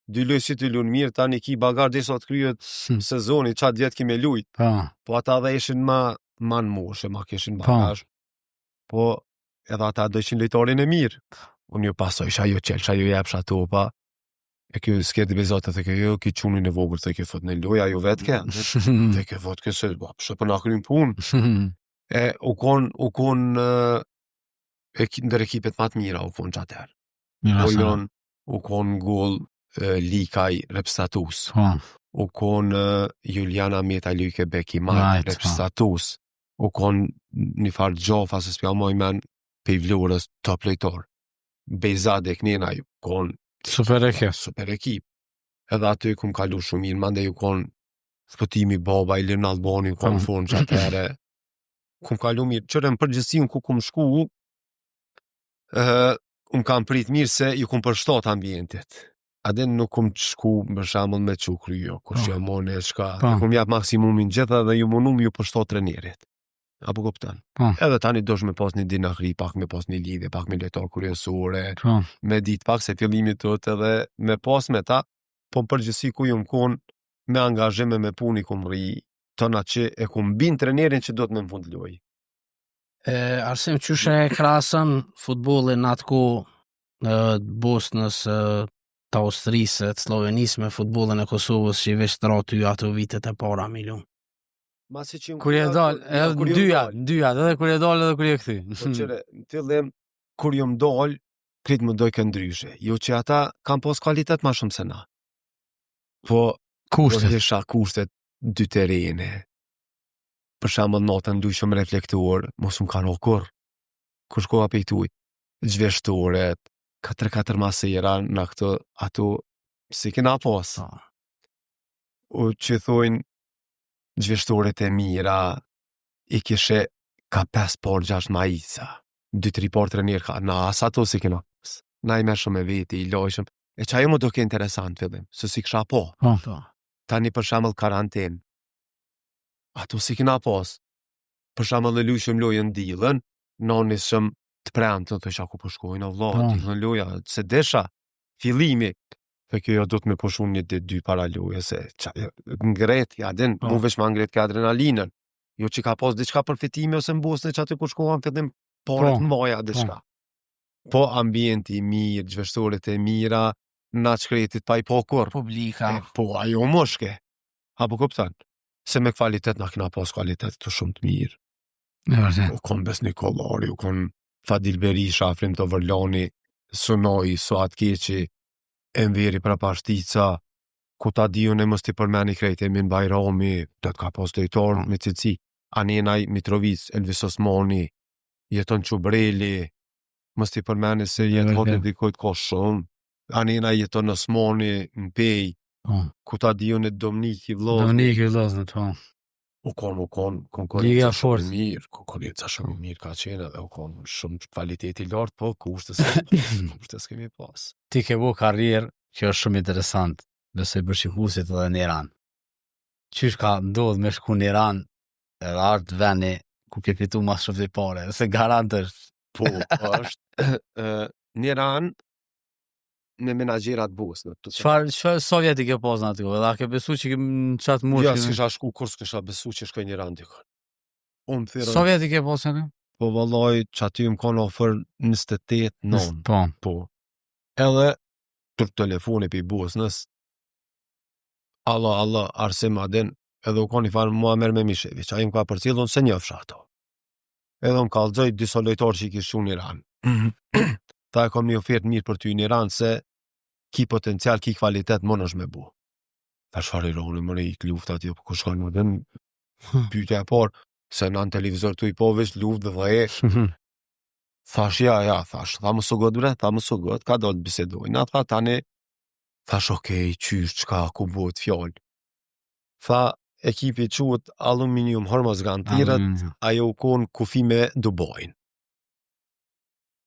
2 lojë të lunë mirë, tani ki bagar dhe sot kryet sezoni, qatë djetë kime lujt. Po ata dhe ishin ma në moshe, ma kishin bagaj. Po edhe ata dhe ishin lojtarin e mirë. Unë ju pasoj, shajo qelë, shajo jepsha topa. E kjo s'ket dhe bezatë të kjo, ki qunin e vogër të kjo thot në loja, ju vetë ke. Të kjo thot këse, shë për në akrim punë. U konë ndër ekipet matë mira, u konë qatër. Ojon, u konë gol Likaj reprezentatus. U konë Juliana Meta Lyke Beki Mark reprezentatus. U konë një farë gjofa se s'pja moj men pe i vlorës top lojtor. Bejzade kënina ju konë super ekip. Edhe aty kum kalu shumë mirë, mande ju konë spotimi baba i Ilin Albani, konë fornë që atere. Kum kalu mirë, qërë në përgjësim ku kum shku, kam prit mirë se ju kum përshtat ambientit. Adin nuk kum shku për shambull me qukri jo, kur që jamone, shka, kum jap maksimumin gjitha dhe ju munum ju përshtat trenerit. Apo kuptan. Edhe tani dosh me pas një dinahri, pak me pas një lidhje, pak me lojtar kuriosore, me dit pak se fillimit të edhe me pas me ta, po më përgjësi ku ju më konë me angazhime me puni ku më ri, tëna që e ku më bin trenerin që do të me më fund loj. Arsim, qyshe e krasën futbolin atë ku Bosnës, të Austrisë, të Slovenisë me futbolin e Kosovës që i vesh të ratë ju ato vitet e para milion. Kur je dal, edhe dyja, edhe kur je dal edhe kur je këthi. Po qëre, në fillim, kur ju më dal, kritë më dojke ndryshe. Jo që ata kam pos kvalitet ma shumë se na. Po, kushtet. Po hesha kushtet 2 terene. Për shembull natën ndujshëm reflektor, mos më kanë okur. Kur shkova pe i tuj, gjveshtoret, 4 masera në këto, ato, si kena pos. O që thojnë, gjveshtoret e mira, i kishe ka 5 por 6 majica, 2-3 por trener ka, na asa to si kena pos. Na i mershëm e veti, i lojshëm. E qa jo më doke interesant fillim, se si kisha po. Tani për shembull karanten. Ato si kena pos. Për shembull e lujshëm lojën dilën, nanisëm të premë të isha ku po shkojnë, vëlla, ti në loja, se desha, fillimi, për kjo do të me pushu një ditë dy para loje, se ngret, ja din, mu vesh ma ngret ka adrenalinën, jo që ka pas diçka përfitime ose në Bosnë që aty ku shkohan fillim paret në maja diçka. Po ambienti i mirë, gjveshtorit e mira, na shkretit pa i pokur. Publika. Po, ajo moshke. Apo kuptan? Se me kvalitet na kena pas kvalitet të shumë të mirë. U kon Besni Kollari, u kon Fadil Berisha, Afrim të Vërlani, Sunoi, Suat Keqi, Enveri Prapashtica, ku ta diju në mos t'i përmeni krejt Emin Bajrami, do të ka pas dojtarë me cici, Anenaj Mitrovic, Elvis Osmani, jeton Qubreli, mos t'i përmeni se jetë hotë dikojt ka shumë, Anenaj jeton Osmani, në Pej, ku ta diju në Dominiki Vloznë. Dominiki Vloznë, to. U kon Liga konkurenca shumë fort. e mirë, konkurenca shumë e mirë ka qenë dhe u kon shumë kvaliteti lartë, po kushtes kemi pas. Ti ke bu karrierë që është shumë interesant, nëse bërshikusit edhe në Iran. Qysh ka ndodhë me shku në Iran edhe ardë veni ku ke fitu mas shumë dhe pare, se garant është. Po, është në Iran me menaxherat Bosnë. Çfarë sovjeti ke pas në aty? Edhe a ke besu që në qatë mund? Ja, s'kisha shku, kur s'kisha besu që shkoj në Iran dikon. Unë thirën... Sovjeti ke pas në? Po, vallaj, që aty më kanë ofer 28-9. Po. Edhe, tër telefoni për i Bosnës, Allah, Arsim Adin, edhe u kanë i farë mua merë me Mishevi, që a im ka për cilë, unë se njëfsha ato. Edhe unë kalëzoj disa lojtarë që i kishë në Iran. Ta e kom një ofertë mirë për ty në Iran, se ki potencial, ki kvalitet, më nësh me bu. Ta shfarë Irani, më rejt luftat, jo, ku shkojnë më dënë, pyetja e parë, se në televizor të i po vesh luft dhe dhe thash, thash, tha më sugot bre, tha më sugot, ka do të bisedojnë, tha tani, thash, okej, qysh, qka, ku bëhet fjallë. Tha, ekipi quët Aluminium Hormuz Gantirat, ajo u konë kufi me Dubajnë.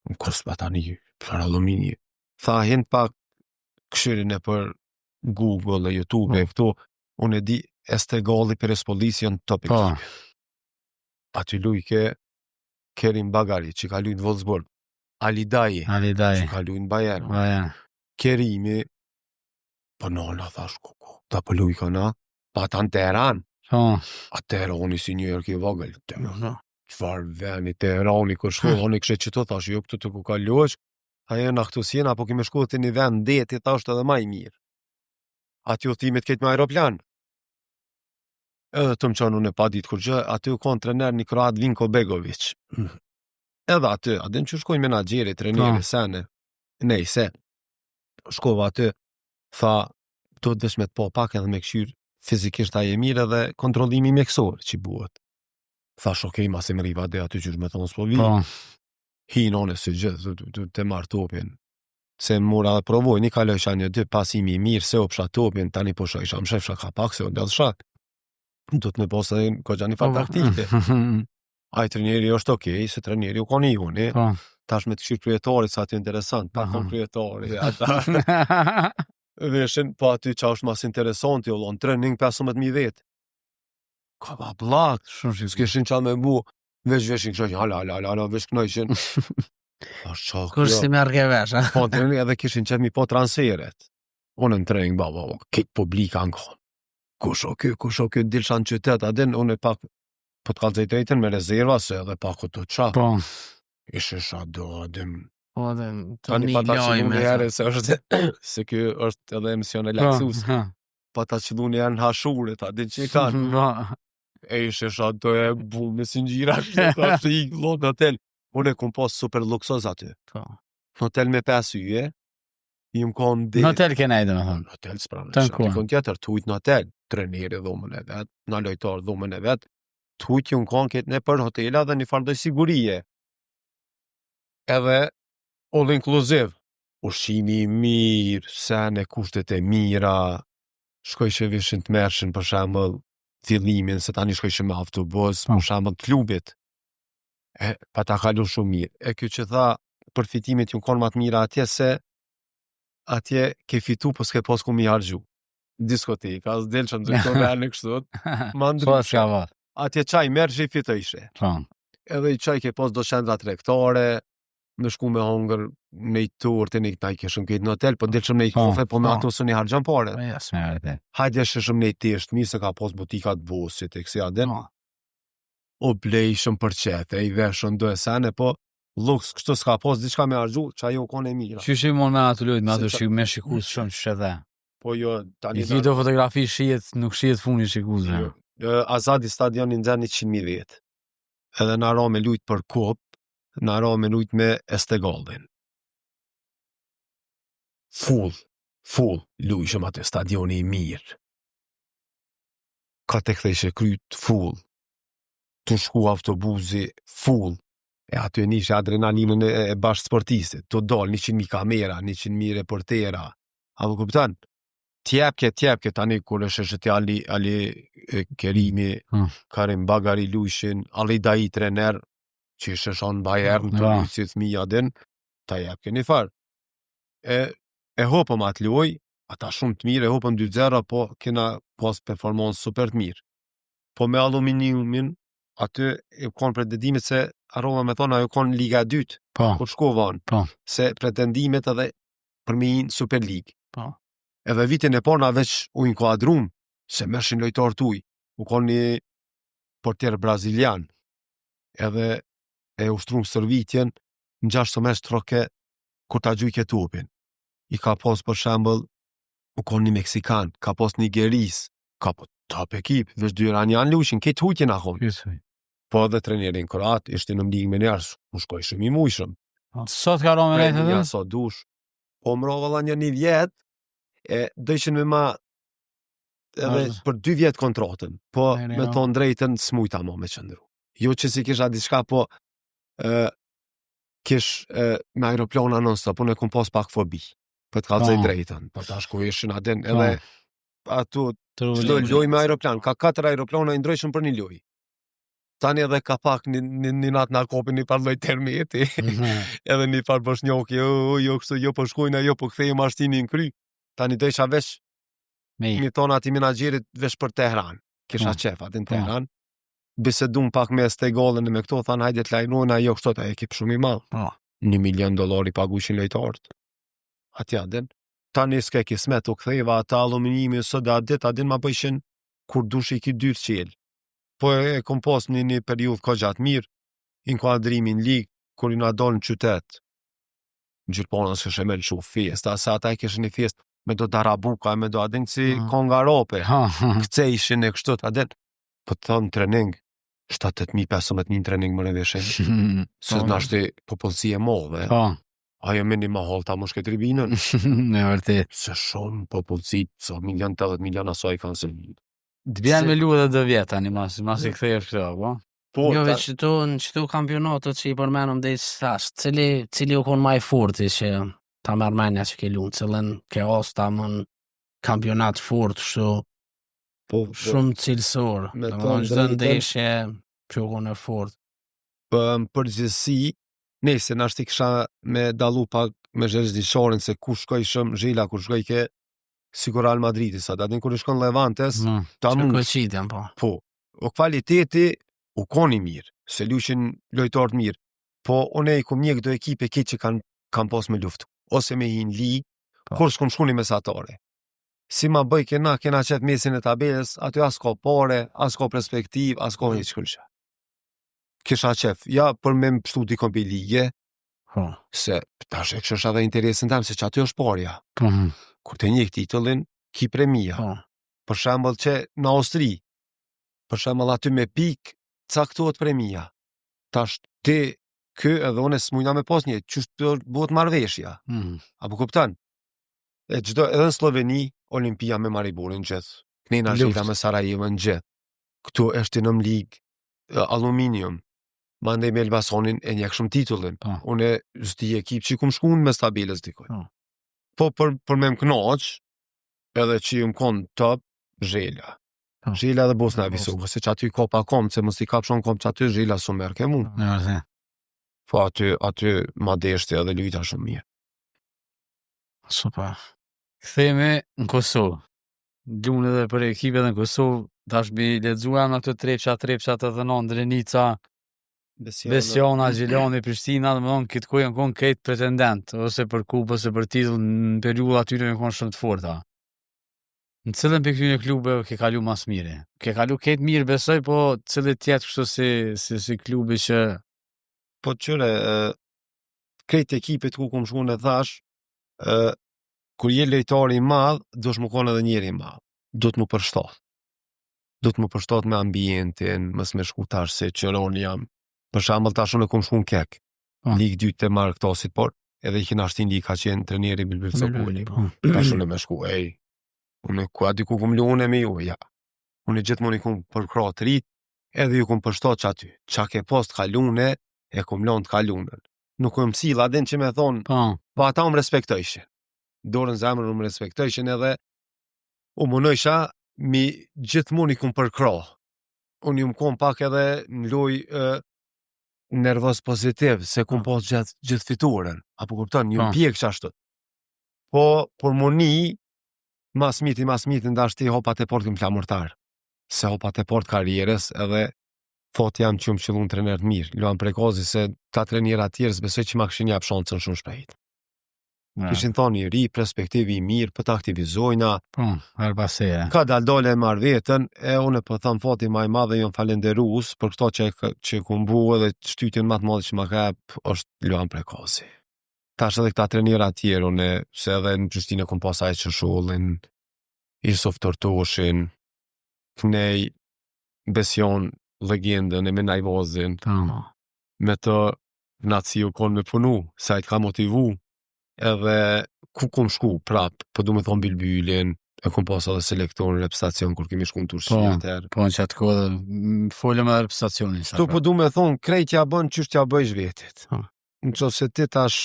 Në kërës pa tani, për alumini. Tha, hind pak këshirin e për Google dhe YouTube e këto, unë e di Estegali për Espolision top ekipi. Aty luj ke Kerim Bagari, që ka luj në Wolfsburg. Alidaji, që ka luj në Bayern. Kerimi, për nëna, thash, ta për luj ka na, pa ta në Teheran. A Teherani si njërë ki vogël. Qfar veni Teherani, kër shkohoni kështë që të thash, jo këtë të ku ka luaj, a jenë këtu s'jena, apo kime shkohë të një vend deti, ta është edhe maj mirë. Aty u thimit këtë me aeroplan. Edhe të më qënë unë e pa ditë kur gjë, aty u konë trener një Kroat Vinko Begovic. Edhe aty, adin që shkojnë menagjeri, treneri, sene, nejse, shkova aty, tha, do të vesh me të po pak edhe me këshyrë fizikisht a je mirë edhe kontrolimi mjekësor që i buhet. Thash, okej, mas e më riva dhe aty që me thonë s'po vi. Hinë one së gjithë, të marë topin. Se më mura dhe provoj, një kalojsha një dy pasimi mirë, se opsha topin, tani po shojsha, më shefsha ka pak, se o ndellë shak. Do të me posë edhe ko gjani fa taktike. Aj treneri është okej, se treneri u koni juni. Tash me të këshirë kryetarit, sa aty interesant, pa kon kryetari, ata. Veshin, po aty që është mas interesant, jo lon, trening 15.000 vetë. Ka ba blak, s'keshin qa me bu, veshin këshoj, hala, vesh knojshin. Kush si me arkevesh, ha? Po, trening edhe kishin qef mi po transferet. Unë në trening, ba, këtë publika në konë. Kush o kjo, dilsha në qytet, adin, unë e pak, po të kalëzaj drejten me rezerva, se edhe pak o të qa. Po. Ishe shado, adin. Po, dhe të Tani një pa ta qilu lojme. një herë, se është, se kjo është edhe emision e laksus. Pa ta qilu një herë në hashurit, adin që i kanë. E ishe shado e bu me singjira, ta që i glot në hotel. Unë e kom pas super luksoz aty. Në hotel me 5 yje, i më konë dhe... Në hotel kena i dhe me thonë. Në hotel s'pranë, në ikon tjetër, tujt në hotel, treneri dhumën e vetë, në lojtar dhumën e vetë, tujt ju më konë këtë ne për hotela dhe një fardoj sigurije. Edhe, all inclusive, ushqimi i mirë, sene kushtet e mira, shkojshe vishin të mershin për shemëll fillimin, se tani shkojshe me autobus, për shemëll klubit, pa ta kalu shumë mirë. E kjo që tha, përfitimit ju konë matë mira atje, se atje ke fitu, po s'ke pos ku mi hargju. Diskoteka, s'del që në të rrë në kështot, ma ndryshe. Atje qaj merë që i fitojshe. Edhe i qaj ke pos do shendra trektore, me shku me hongër në i torë, në i taj keshëm këtë në hotel, po delshëm në i Po, kafe, po me po. ato së një hargjan pare. Po jes. Me vërtet. Hajde shëshëm në i tisht, mirë se ka pos butikat bosit, e kësi aden, Po. o blejshëm për qete, i veshën do e sene, po luks kështu s'ka pos diçka me argju, që ajo kone mira. Qysh i mon me ato lojt, me ato Se qa- me shikus shumë që dhe. Po jo, tani I kito fotografi shijet, nuk shijet funi shikusve. Azadi stadion i nxerr 100.000 vjet. Edhe na ra me lujt për kop, na ra me lujt me Estegaldin. Full, lujshëm atë stadioni i mirë. Ka të kthejshë kryt full. Të shku autobusi full. E aty e nishe adrenalinën e bashkë sportistit. Të dal 100.000 kamera, 100.000 reportera. Apo kupton? Tjepke tani kur është shëti Ali Kerimi, Karim Bagari lujshin, Ali Dai trener, që shëshon Bayern të Ja. lujësit mija din, ta jepke një farë. E hopëm atë luj, ata shumë të mirë, e hopëm 2-0, po kena pas performansë super të mirë. Po me Aluminiumin, aty e konë pretendimit se arrova me thonë, ajo konë Liga 2, Po, kur shkovan, po. se pretendimet edhe për me inë Super League. Po. Edhe vitin e parë na veç u inkuadrum se mërshin lojtar tuj. U konë një portier brazilian. Edhe e ushtrum stërvitjen në 6 mes troke kur ta gjujke tupin. I ka pas për shembull u konë një meksikan, ka pas nigeris, ka po top ekip, veç 2 iranian lushin, këtë hujtjen akon. Po edhe trenerin kroat, ishte në ligë me njerës, u shkoj shumë i mujshëm. Sot ka ro me lejtë Ja edhe? sa dush. Po më rovalla një vjet, e dëshin me ma edhe Vazhdo. për 2 vjet kontratën, po Ere, me jo. thonë drejtën s'mujta mo me qëndru. Jo që si kisha diçka, po kish me aeroplana non-stop, unë e kum pas pak fobi, për të kalzej Po. drejtën, po tash ku ishin aden, edhe ato çdo Turbulenci. loj me aeroplan, ka 4 aeroplana i ndryshëm për një loj. Tani edhe ka pak një natë na kopin një par lloj termeti, edhe një par boshnjoki, jo kështu, jo po shkojnë, jo po kthejmë ashtinin kry. Tani do isha veç Me i. mi thonë ati menaxherit veç për Tehran. Kisha Po. qef atë në Po. Tehran. Bisedum pak me Estegallin e me këto, thanë hajde të lajmërojnë, ajo kështu ta ekip shumë i madh. Po. $1 milion i pagushin lojtarët. Atja den. Tani s'ke kismet u ktheva ata aluminimi sot adin ma bëjshin kur dush i ki 2 qel. Po e kom pas një periudhë ka gjatë mirë, inkuadrimin ligë, kur i na dal në qytet. Në Gjirpona s'kishe me lëshu fiesta, sa ata i kishin një fiest me do darabuka, me do adin si konga rope. Kcejshin e kështu, adin. Po të thonë trening, 7.000-15.000 trening më rëndeshin. Se në ashtë popullësi e modhe. Po, Ajo me një mahol ta më shke tribinën. me vërtet. Se shumë popullësi, so 1.080 milion asoj kanë se... Të bjerë Se- me lu edhe dhe vjetë, tani mas i kthej është këto, po? Po, Jo, ta- veç në qëtu kampionatët që i përmenëm dhe i thash, cili u konë maj forti që ta mërmenja që ke lunë, cilën ke os ta mën kampionat fort, po, shumë cilësor, Me dhe më thonë në gjithë drejtën- ndeshje që u konë e fort. në përgjithësi, nëse na shti kisha me dallu pak me zhezdiqorin se ku shkojshëm, Zhila kur shkoj ke sigur Real Madridi sa datin kur i shkon Levantes, ta Që mund këqitjen, po. po. O kvaliteti u koni mirë, se lushin lojtarë mirë. Po unë e kum një këto ekipe këtë që kanë pas me luftu, ose me hin ligë, Po. kur s'kum shku një mesatare. Si ma bëj kena qef mesin e tabelës, aty as ka pare, as ka perspektiv, as ka hiç kërësha. Kisha qef, ja për me më pështu t'i kompi ligje, Po. se tash e kështë edhe interesin tem, se që aty është parja. Po. Kur të njek titullin, ki premia. Po. Për shembull që në Austri, për shembull aty me pik, caktohet premia. Tash ti, kë edhe unë s'mujna me pas një, që bëhet marveshja. Apo kupton? E çdo edhe në Sloveni, Olimpia me Mariborin gjithë. Knena Luft. Zhila me Sarajevo në gjithë. Këtu është në ligë Aluminium. Mandej me Elbasonin e njek shumë titullin. Po. Unë zdi ekip që kum shkuën me stabilës dikoj. Po. Po për me më knaq, edhe që më konë top, Zhila. Po. Zhila dhe Bosna e Bosna. Visokës, se që aty ka pa kom, se mos i kap shumë kom që aty Zhila su merke mu. Me vërtet. Po aty ma deshti edhe lujta shumë mirë. Super. Kthehemi në Kosovë. Lunë edhe për ekipet në Kosovë, tash bi lexuar në ato trepça të dhënon Drenica, Besiona, Gjilani, Prishtina, dhe më thonë, këtë kohë janë konë këtë pretendent, ose për kupë, ose për titull, në periuda atyre janë konë shumë të forta. Në cilën për këtyne klube ke kalu mas mire? Ke kalu këtë mirë besoj, po cilët tjetë kështu si klubi që... Po qëre, këtë ekipet ku kom shku në thash, kur je lojtari i madh, do shmë konë edhe njeri i madh. Do të më përshtat. Do të më përshtat me ambientin, mës me shku tash se qëron jam. Për shembull tash unë kom shku në Kek. Ligë 2 të Marktasit, por edhe i kena shtin ligë ka qenë trajneri Bilbil Copoli. Tash unë më shku, unë ku diku kom luane me ju, ja. Unë gjithmonë i kom përkrah të rit, edhe ju kom përshtat aty. Çka ke pas të kalune, e kom lënë të kalunën. Nuk kom sill adin që më thon, po ata më respektojshin. Dorën zemrën më respektojshin edhe u munojsha mi gjithmonë i kom përkrah. Unë ju më kom pak edhe në lojë nervoz pozitiv, se kom pas gjithë fituaren, apo kupton, ju pjek qashtu. Po, por moni, mas miti, ndashti hopat e port këm flamurtar. Se hopat e port karierës, edhe thot jam që më qëllun trener të mirë. Luan Prekazi se ta trenera tjerës, besoj që ma këshin jap shansën shumë shpejt. Kishin thonë i ri, perspektivi i mirë, për të aktivizojna. Ka daldole e marrë vetën, e une për thëmë fati ma i madhe jënë falenderus, për këto që ku mbu edhe shtytin matë madhe që ma ka është Luan Prekazi. Tash edhe këta trenera tjerë, une, se edhe në Prishtinë kom pasaj që shullin, Isuf Tortoshin, Knej, Besion, legendën e Menaj Vozin, me të naciu konë me punu, sajt ka motivu, edhe ku kom shku prap, po du me thonë Bilbylin, e kom pas edhe selektorin reprezentacion kur kemi shku në Turqi atëherë. Po në qatë kohë, folëm edhe reprezentacionin. Shtu po du me thonë, krejtja bën qështja bëjsh vetit. Në që se ti tash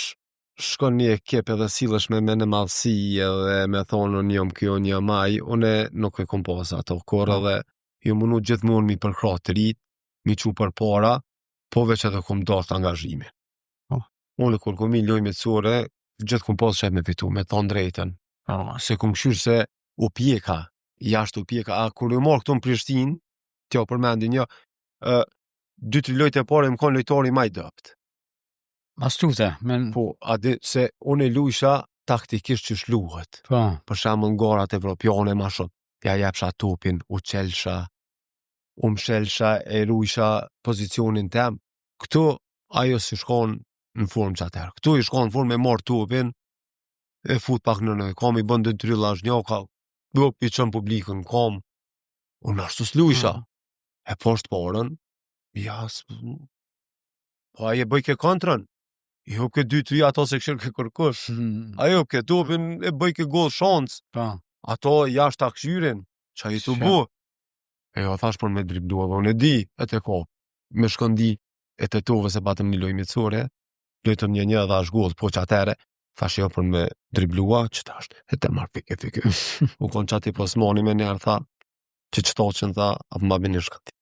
shkon një ekip edhe silesh me në madhësi edhe me thonë unë jam kjo një maj, une nuk e kom pas ato korë edhe ju mënu gjithmonë mi përkra të rit, mi qu për para, po veç edhe kom dartë angazhime. Unë kur kom i lojme të sore, gjithë kom pas qep me fitu, me thonë drejten. Se kom këshyrë se u pjeka, jashtë u pjeka, a kur u marrë këtu në Prishtinë, tja përmendi një, 2-3 lojtë e pare më konë lojtari maj dëpt. Mastute, po, se unë e lujsha taktikisht që shluhet. Për shembull ngarat evropiane ma shumë, ja jepsha topin, u qelsha, u mshelsha, e rujsha pozicionin tem. Këtu, ajo si shkon në formë që atërë. Këtu i shkon në formë e marrë topin, e fut pak në kam i bëndë 2-3 lashnjaka, i qënë publikën kam, unë ashtu s'lujsha. E poshtë parën, po aje bëj ke kontrën, jo ke 2-3 ato se këshirë ke kërkush, ajo ke topin e bëj ke gol shansë, ato jashtë ta këshyrin, që a i të bu. E jo, thash për me driblu, edhe unë e di, e te ko, me shkëndi, e te tove se patëm një loj mitësore, lojtëm një dhe ashtë gol, po që atere, thash jo për me driblua, që ta është, e te marrë fike. U konë qati posmoni me njerë, tha, që qëto që në tha, apë ma bini shkati.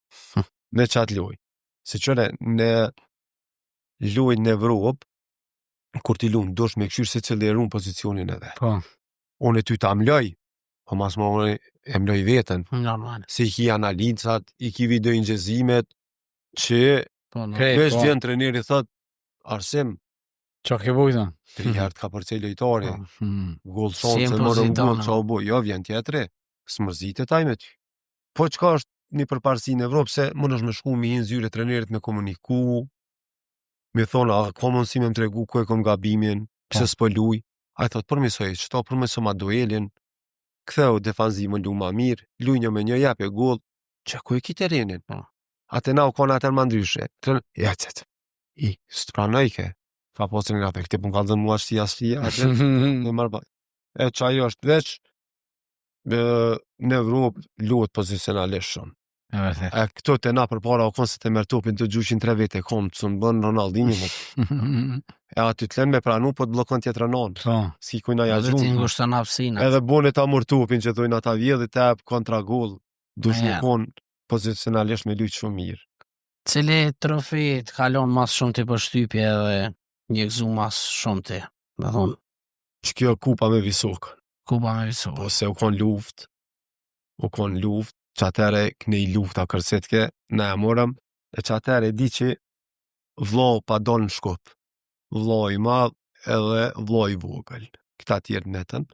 Me qatë loj. Se qëre, në loj në Evropë, kur ti lunë, dosh me këshyrë se cilë e runë pozicionin edhe. Unë e ty ta mloj, po mas më unë e mloj vetën. Se i ki analizat, i ki video ingjezimet, që vesh vjen treneri thot, Arsim, qa ke bojta? 3 herë ka përcej lojtari, gol shansë, mërën gol, qa u boj, jo, vjen tjetëri, smërzit e taj me ty. Po qka është një përparsi në Evropë, se më nëshme shku mi hinë zyre trenerit me komuniku, me thonë, a ka mundësi me më tregu ku e kom gabimin, pëse s'po luj, a i thotë, përmisoj, qëta përmisoj ma duelin, ktheu defanzi më lu ma mirë, luj një me një jep e gol, që ku e ki terenin? Ate na u kona atër ma ndryshe, së të pranoj ke, ka posër nga pe, këti pun ka dhënë mua shtia, në marba. E që ajo është veç, në Evropë luhet pozicionalisht shumë. E këto të na për para o konë se të mërtopin të gjushin 3 vete konë, të së në bënë Ronaldinho më. E aty të len me pranu, po të blokon tjetër anon. Si kujna ja gjumë. Edhe bone ta mërtopin që dojnë ata vjedhe të epë kontra gol, dush në konë pozicionalisht me lujtë shumë mirë. Cili trofi të kalon mas shumë të përshtypje dhe një gëzu mas shumë të, me thonë? Që kjo kupa me Visokën. Kupa me Visokën. Po se u konë luft, që atere këne i lufta kërsetke, ne e morëm, e që atere di që vlo pa donë në shkup. Vlo i madh edhe vlo i vogël. Këta tjerë netën.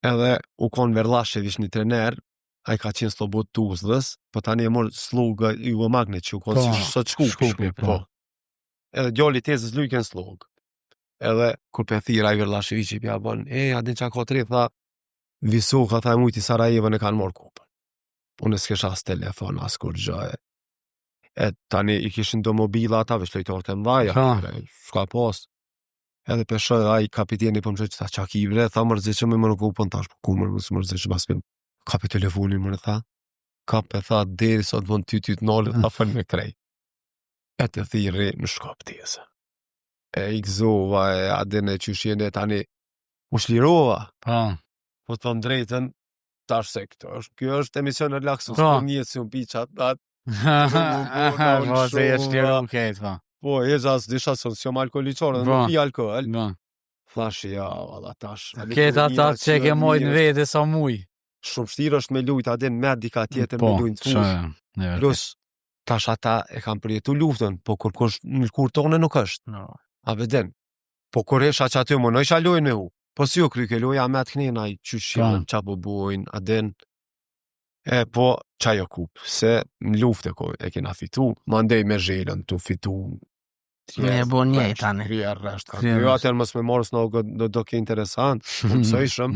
Edhe u konë Verlashević një trener, a i ka qenë slobot Tuzlës, po tani e morë slugë Jugo Magnet që u konë si sot Shkupi. Po. Edhe djali tezës lujken slugë. Edhe kur pe thira i Verlashević i pja bon, adin qa ka tre, tha, Visoka, tha, mujti Sarajevo në kanë morë kupën. Unë s'kesha as telefon, as kur gjë. E tani i kishin do mobila ata, veç lojtarët e mdhaja, s'ka pas. Edhe pesho ai kapiteni po më që tha qa ki bre, tha mërzi që me më në kupën tash, po ku mërzi që mas pim. Kapi telefonin më në tha, kap e tha, deri sot vën ty t'nalë, tha fën me krej. E të thiri në shkop tjesë. E i gzova, e adin e qyshjene tani, u shlirova. Po të thëmë drejten, tash se kjo është emisione relaksus, po njëtë si unë piqat, Po, se e shliru këtë, po. Po, e zas disha se si jom alkoholiqore, dhe nuk pi alkohol. Thash, ja, valla, tash. Këtë ata që ke mojt në vete sa muj. Shumë shtirë është me lujt, adin me dika tjetër me lujt të fush. Plus, tash ata e kam përjetu luftën, po kur kush në kur tone nuk është. A veden. Po kur esha që aty më në isha lujnë me hu. Po si u kry ke luja me atë knina i qyshimë, qa po bojnë, adin. E po, qa jo kup, se në luft e kena fitu, ma ndej me zhelën të fitu. Me e bo njej tani. Kryer resht, kryo atër mës me morës në do ke interesant, më mësojshëm.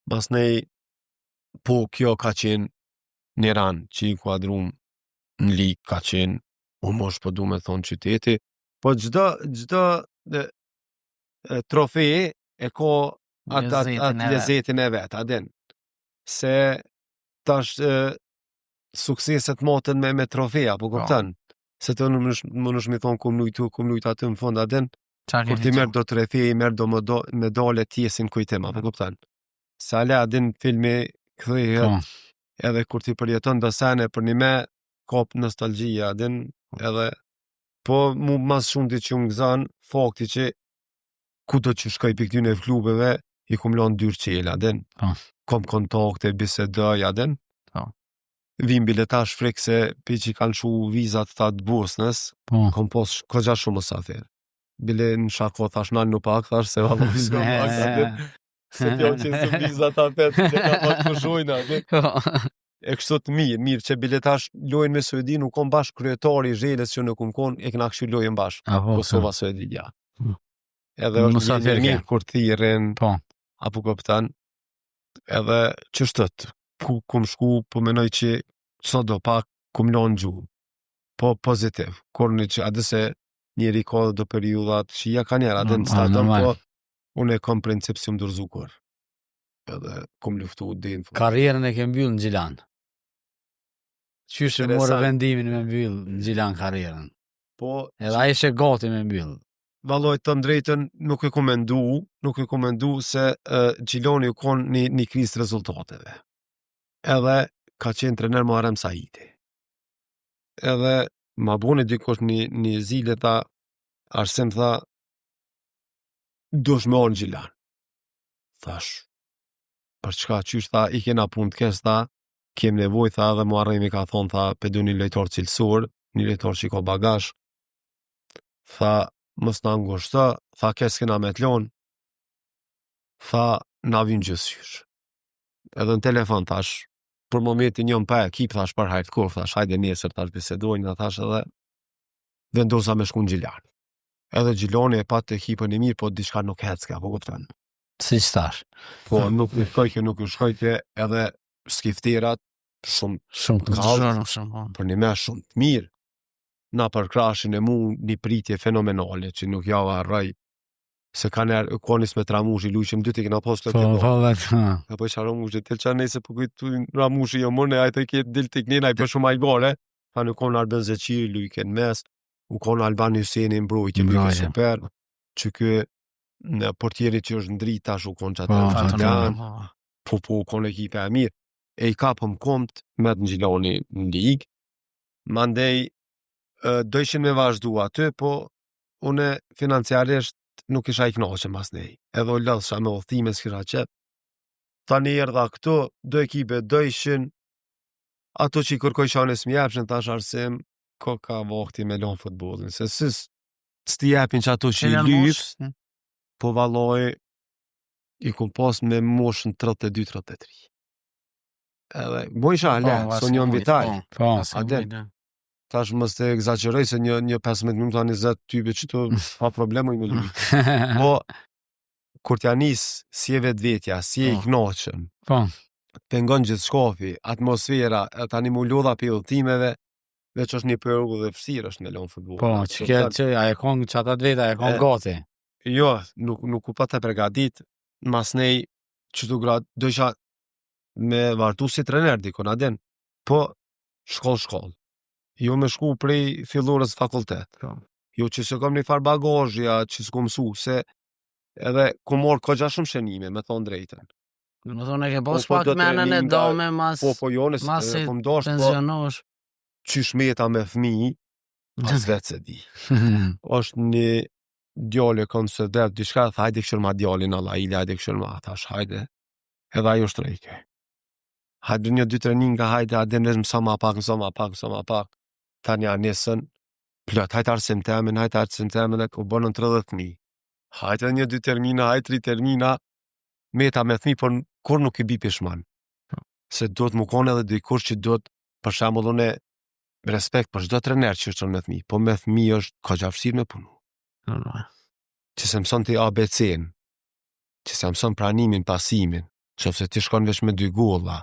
Mas nej, po kjo ka qenë një ranë që i kuadrum në lig ka qenë, u mosh po du me thonë qyteti, po gjdo trofeje e ko atë lezetin e vetë, adin. Se tash sukseset motën me trofeja, po kuptan. Se të më nësh mi thonë kum lujt aty në fond, adin. Kur ti merë do trofeje, merë do medale tjesin kujtima, po kuptan. Se ale adin filmi këdhejet, edhe kur ti përjeton do sene për një me kop nostalgjia, adin, edhe po mu mas shumë ti që më gëzan, fakti që ku do që shkaj për këtyne klubeve, i kum lanë dyrë qela, adin. Kom kontakte, bisedoj, adin. Vim biletash frek se për që i kanë shu vizat ta të Bosnës, kom pos këgja shumë mësafir. Bile në shako thash nalë në pak, thash se valë s'ko pak, adin. Se kjo që së vizat ta petë, që ka pak të shojnë, adin. E kështu të mirë që biletash lojnë me Suedi, nuk kom bash kryetari i zhelës që nuk kon, e këna kështu lojnë bash. Kosova Suedi, ja. Edhe është një mirë kur thirin, apo këpëtan, edhe që shtët, ku kum shku, po menoj që sot do pak kum lanë gjuhë, po pozitiv, kur një që adëse njeri ka do periudat që ja ka njerë, adë në statëm, po unë e kom princip si më dërzu kur, edhe kum luftu din. Karrierën e ke mbyllë në Gjilan? Qyshë morë vendimin me mbyllë në Gjilan karrierën? Po, edhe a ishe gati me mbyllë? Valoj të drejtën nuk e komendu se Gjiloni u konë një krizë rezultateve. Edhe ka qenë trener Muharrem Saidi. Edhe ma bune dikosh një zile tha, Arsem tha, dush me orë në Gjilan. Thash, për çka qysh tha, i kena pun të kes tha, kem nevoj tha, dhe Muharremi ka thonë tha, pedu një lejtor cilësor, një lejtor që i ka bagash. Tha, mës në angoshta, tha, kes kena me t'lon. Tha, na vinë gjësysh. Edhe në telefon thash, për momentin njëm pa ekip, thash për hajtë kur, thash hajde nesër, thash bisedojnë, thash edhe vendosa me shku në Gjilan. Edhe Gjilani e pat ekipën e mirë, po diçka nuk hecka, po kupton. Si që thash? Po nuk u shkojke, edhe skifterat shumë të kallë, për një me shumë të mirë. Na për krashin e mu një pritje fenomenale, që nuk java rraj, se ka njerë, konis me Ramushi, lujshim dy të kena post të apo që Ramushi, tel që nëse për kujtu Ramushi jo mërne, ajtë e kjetë dil të knina, i për shumë ajbare, pa nuk konë Arben Zeqiri, lujke në mes, u konë Alban Hyseni mbrojtje, lujke super, që kë në portjeri që është ndrita, shu konë që atë po u konë ekipe e mirë, e i kapëm komt me të në Gjilani në ligë, mandej do ishin me vazhdu aty, po une financiarisht nuk isha i knaqe mas nej. Edhe o lësha me othime s'kisha qep. Tani erdha këto, do ekipe do ishin, ato që i kërkoj shanes m'jepshin, tash Arsem, ka vakti me lon futbollin, se s'ti japin që ato që i lyp, po valloj i kom pas me moshën 32-33. Edhe, isha ale, son një vitaj. Tash mos të egzageroj se një 15 minuta 20 type që të pa problemo i me lyp. Po, kur t'ja nis, si e vetvetja, si e i knoqëm, pengon gjithë shkofi, atmosfera, tani mu lodha për udhëtimeve, veç është një përru dhe fështirë është me lon futboll. Po, që a e kon që ata veta, a e kon gati. Jo, nuk u pa të pregadit, mas nej që tu grad, do isha me vartu si trener dikon, adin, po shkoll. Jo me shku prej fillorës fakultet. Jo që se kom një farë bagazhja, që s'kom mësu, se edhe ku morë këgja shumë shenime, me thonë drejten. Në thonë e ke pos pak menën e dome mas pensionosh. Qysh meta me fmi, as vetë se di. është një djali kom se dev, dishka, hajde këshër ma djalin, Allah, ili, hajde këshër ma, thash, hajde, edhe ajo shtrejke. Hajde një 2 trening nga hajde, hajde nëzë mësa ma pak, ta një anesën, plët, hajde arsim temin, e ku bonën 30.000. Hajde një 2 termina, hajde 3 termina, meta me thmi, por kur nuk i bi pishman. Se do të më kone edhe dikush që do të, për shembull unë respekt për çdo trener që është me thmi, po me thmi është ka gjafshirë me punu. Që se mëson të ABC-n, që se mëson pranimin, pasimin, që se ti shkon vesh me 2 golla,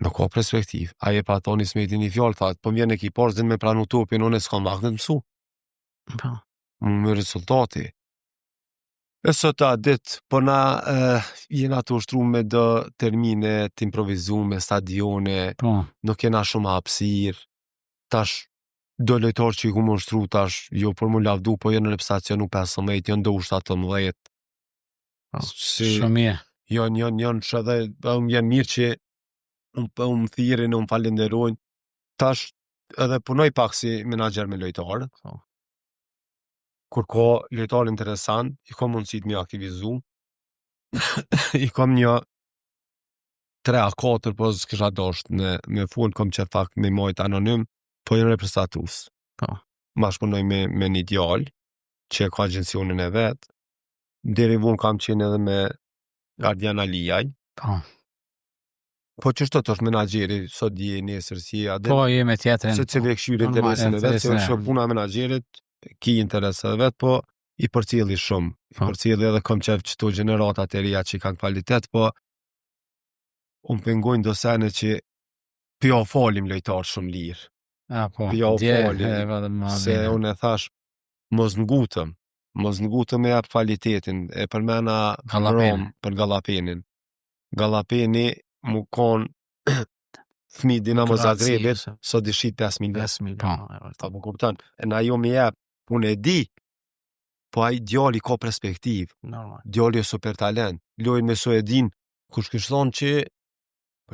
nuk ka perspektiv. Aje pa thoni s'meti një fjallë, thot, po mjen ekipar zin me pranu topin, unë s'kam vakët mësu. Më rezultati. E sot a dit, po na jena të ushtru me dë termine të improvizume, stadione, nuk jena shumë hapsir, tash do lojtar që i ku më ushtru tash, jo për mu lavdu, po jenë në repstacionu 15, jenë do ushta 18. Shumë mirë. Janë që edhe, më jenë mirë që më thirin, më falenderojnë, tash edhe punoj pak si menager me lojtarë, kur ka lojtar interesant, i kom mundësit me aktivizu, i kom një 3-4, po s'kisha dasht me fund, kom që fakt me majt anonym, po jenë reprezentatus. Ma shpunoj me një djallë, që ka agjensionin e vetë, deri vun kam qenë edhe me Gardian Alijaj, po që shto të është menageri, sot dje nesër si adin, po jeme tjetërin, se cilë e këshyri interesin e vetë, se është puna menagerit, ki interes edhe vetë, po i përcjeli shumë. I përcjeli edhe kom qef qëto generatat e reja që i kanë kvalitet, po unë pengojnë do sene që pja falim lojtarë shumë lirë. Pja falim, se unë e thash, mos ngutëm e apë kvalitetin, e përmena Rom për Galapenin. Galapeni mu konë thmi Dinamo Zagrebit, sot dishit 5.000. Ta po kuptan, e na jo me jep, unë e di, po a i djali ka perspektiv, djali e super talent, lojnë me Suedin, kush kështë thonë që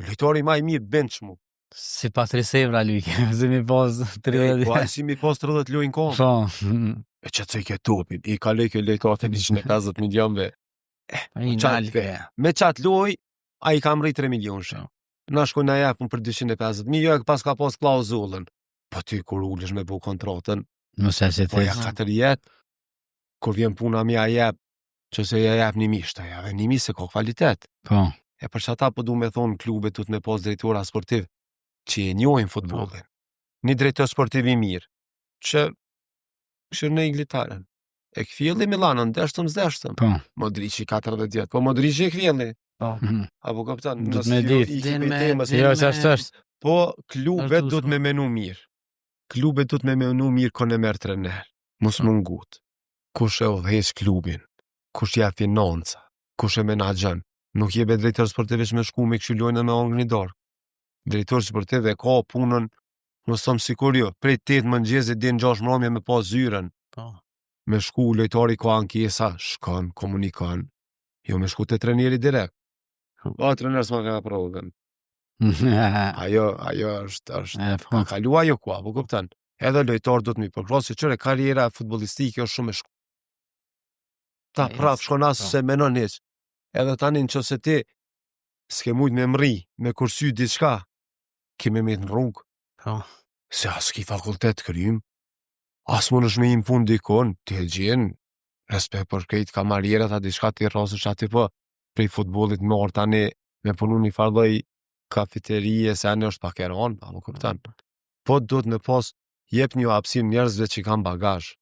lojtari ma i mirë bench mu. Si pas resevra lui, si mi pas 30. Po a si mi pas 30 lojnë konë. E që të ke topin, i ka lejke lojtarë të 150 milionve. Me qatë loj, a i kam rrit 3 milion shë. Na shkoj na japun për 250.000, jo e pas ka pas klauzullën. Po ty kur ulesh me bu kontratën, po ja 4 jetë, kur vjen puna mi a jep, që se ja jep 1.000, ja dhe 1.000 se ka kvalitet. E për që ata po du me thonë klubet tut me pas drejtora sportiv, që e njojnë futbolin. Një drejtor sportiv i mirë, që në Inglitaren. E këfjeli Milanën, deshtëm. Modrici 40 jetë, po Modrici e këfjeli. Apo kaptan, po klubet du të me menu mirë. Klubet du të me menu mirë kone merë trener. Mus mungut. Kush e udhejsh klubin, kush ja financa, kush e menagjen. Nuk jebe drejtor sportivish me shku me këshyllojnë dhe me ongë një dorë. Drejtor sportiv e ka punën, nësëm sikur jo, prej 8 mëngjezit dhe në 6 mramje me pas zyren. Me shku lojtari ka ankesa, shkon, komunikon. Jo me shku të treneri direkt. O, trener s'ma ka provën. Ajo është, ka kalu ajo kua, po kuptan. Edhe lojtar do të mi përkrasi, qëre karriera futbolistike është shumë e shku. Ta prap shkon asë se menon heq. Edhe tani në që se ti s'ke mujt me mri, me kursy diçka, kime me të në rrugë. se as ki fakultet krym, as mund është me im pun dikon, ti e gjen, respekt për krejt kamarierat, a diçka ti rrasësh aty po, prej futbollit më orë tani, me punu një farloj kafeterie, se anë është pak e ranë, a më kuptan. Po do të me pas, jep një hapësim njerëzve që kanë bagazh.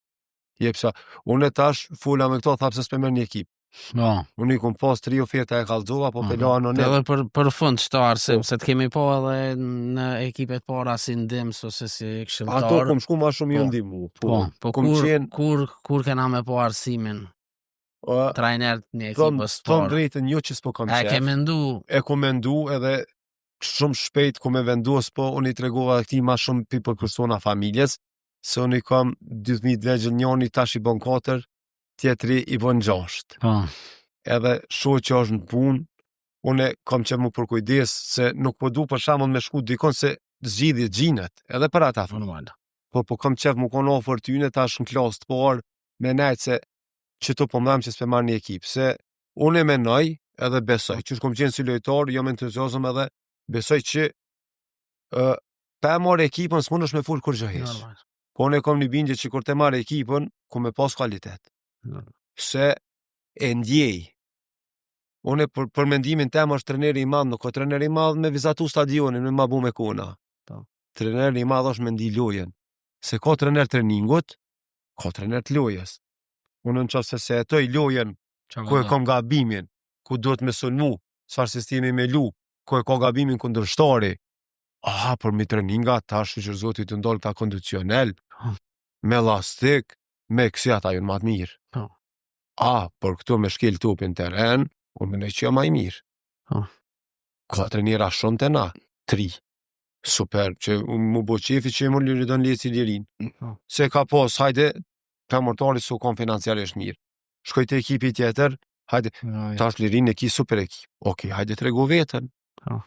Jep sa, unë e tash, fula me këto, thapë se s'pe merr një ekip. Unë i kom pas 3 oferta e kallzova, po pe la anonim. Edhe për fund çto arsim, se të kemi po edhe në ekipet para si ndims ose si këshilltar. Ato kom shku ma shumë ju ndimu. Po kur kena me po arsimin? Trajner një ekipës të parë. Drejtën jo që s'po kam qef. E kom mendu edhe shumë shpejt kom e vendos, po unë i tregova këti ma shumë për persona familjes, se unë i kam 12 vegjën, njëni tash i bon 4, tjetri i bon 6. Edhe shoqja është në punë, unë kam qef mu për kujdes, se nuk po du për shembull me shku dikon se zgjidhje gjinet, edhe për ata. Po kam qef mu konë ofër t'yne tash në klasë të parë, me nejtë se që të pëmdhem që s'pe marrë një ekip, se unë e menoj edhe besoj, që shkom qenë si lojtar, jam entuziazëm edhe besoj që pe marrë ekipën s'mund është me full kur gjëhesh. Po unë e kom një bindje që kur te marrë ekipën, ku me pas kvalitet. Se e ndjej. Unë për mendimin tem është treneri i madh, nuk ka treneri i madh me vizatu stadionin, me ma bu me kona. Treneri i madh është me ndi lojen. Se ka trener treningut, ka trener të lojes. Unë në qëse se e toj lojen, ku e kam gabimin, ku do të me sulmu, çfarë sistemi me lu, ku e ka gabimin kundërshtari. Për mi treninga, ta shqyqër zotit të ndollë ta kondicionel, me lastik, me kësi ata jënë matë mirë. Për këto me shkel topin teren, unë me nëjë që jo maj mirë. Ka trenira shumë të na, 3. Super, që mu bo qefi që e mu liridon leci lirin. Se ka pos, hajde, femërtari su kom financiarisht mirë. Shkoj të ekipi tjetër, hajde, ta është lirin e ki super ekip. Hajde të regu vetën.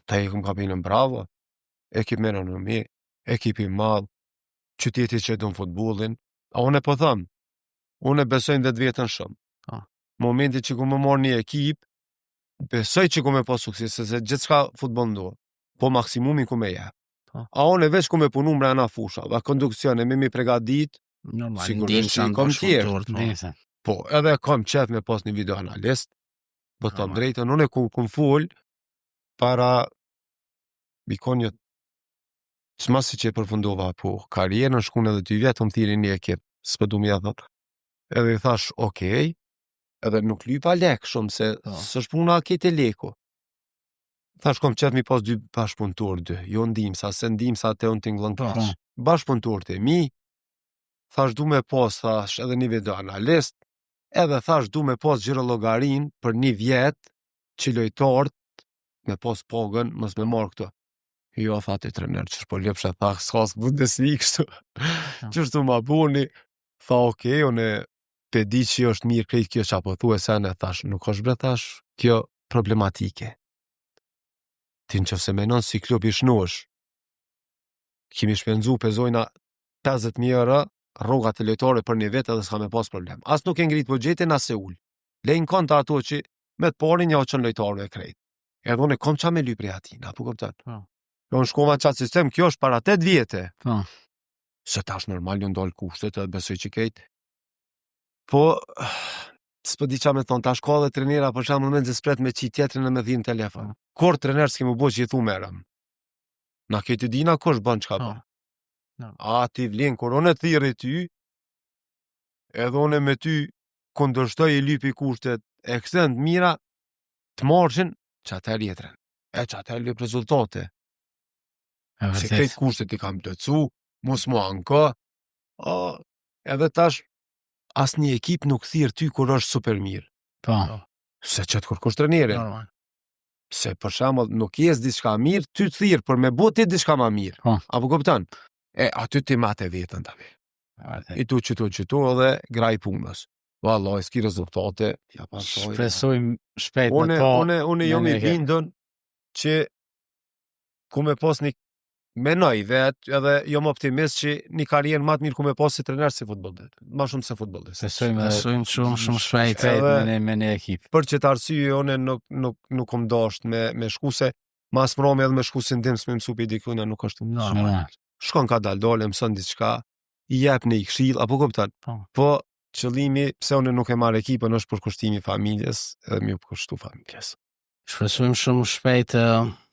Ta e këm kapinën bravo. Ekip me në me, ekipi madhë, qyteti që du në futbolin. Unë e po thëmë, unë e besojnë vetë vetën shumë. Momenti që ku më marrë një ekip, besoj që ku me po sukses, se gjithë shka futbol ndohë, po maksimumi ku me jep. Unë e veç ku me punu mrena fusha, va konduksione, me mi pregadit, sigurisht që kom tjerë. Po, edhe kom qef me pas një video analist, po të më drejtën, unë e kom full, para bikonjët, s'ma si që e përfundova, po, karierën shkune dhe 2 vjetë, më thiri një ekip, s'pëdu mi adhët. Edhe i thash, edhe nuk lypa lek shumë, se s'është puna kete leko. Thash, kom qef mi pas 2 bashkëpunëtor 2, jo ndimsa, se ndimsa te unë t'inglën kash. Bashkëpunëtor të mi, thash, du me pas, thash, edhe një video analist, edhe thash, du me pas gjirologarin për 1 vjet, që lojtart, me pas pagën, mës me marrë këto. Jo, tha të trener, që shpo lepshe, tha, s'kas Bundesliga kështu. Që shtu ma buni, tha, unë pe di që është mirë krejt kjo që apo thu e sene, thash, nuk është bre, thash, kjo problematike. Ti në që se menon si klub i shnosh, kimi shpenzu pezojna 50.000 euro, rrogat të lojtare për një vetë edhe s'ka me pas problem. As nuk e ngrit budgetin, as se ull. Lejnë konta ato që me të pari një oqën lojtare e krejt. Edhe unë e kom qa me ly prej atina, po këpëtën. Unë shkova qatë sistem, kjo është para 8 vjetë. Se tash normal ju ndollë kushtet edhe besoj që kejtë. Po, s'po di qa me thonë, tash ka dhe trenera, për shamë në mendë spret me qi tjetërin e me dhinë telefon. Kur trener s'ke mu bo që jethu merëm? Na kejtë dina, kush bën qka ba? Ti vlen, kur unë e thiri ty, edhe unë me ty kundërshtoj i lypi kushtet e kësën të mira, të marshin, që atër jetëren. Që atër lyp rezultate. Se kejtë kushtet i kam plëcu, mos mu anka, edhe tash, as një ekip nuk thirë ty kur është super mirë. Se qëtë kur kush treneri. Se për shembull nuk jes diçka mirë, ty të thirë për me botë ti diçka ma mirë. Apo kupton? Aty ti mate vetën tani. I tu qëtu edhe graj punës. Vallai, s'ki rezultate. Shpresojmë shpejt me to. Unë jam i bindën që ku me pas një menoj vetë, edhe jam optimist që një karierë më të mirë ku me pas si trener si futbollit. Ma shumë se futbollit. Besojmë shumë shpejt me një ekip. Për që të arsye, unë nuk kom dasht me shku se mas mrami edhe me shku si ndims me mësu për i dikuna nuk është shkon ka dole, mëson diçka, I jep në I këshill, apo kupton? Po qëllimi pse unë nuk e marr ekipën është për kushtimi I familjes, edhe më kushtu familjes. Shpresojmë shumë shpejt të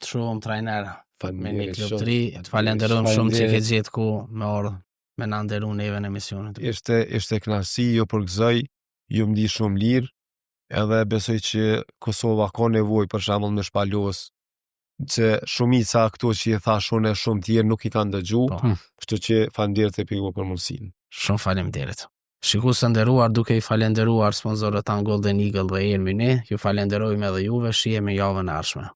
shohim trajner me një klub të ri. Të falenderojmë shumë që ke gjetë ku me orë me na nderu neve në emisionin. Ishte kënaqësi, ju përgëzoj, ju më di shumë lirë, edhe besoj që Kosova ka nevojë për shembull me shpalos, që shumica këto që I thash unë shumë tjerë nuk I kanë dëgju, kështu që faleminderit e pigo për mundësinë. Shumë faleminderit. Shikues të nderuar, duke I falenderuar sponsorët tan Golden Eagle dhe Ermini, ju falenderojmë edhe juve, shihemi javën e ardhshme.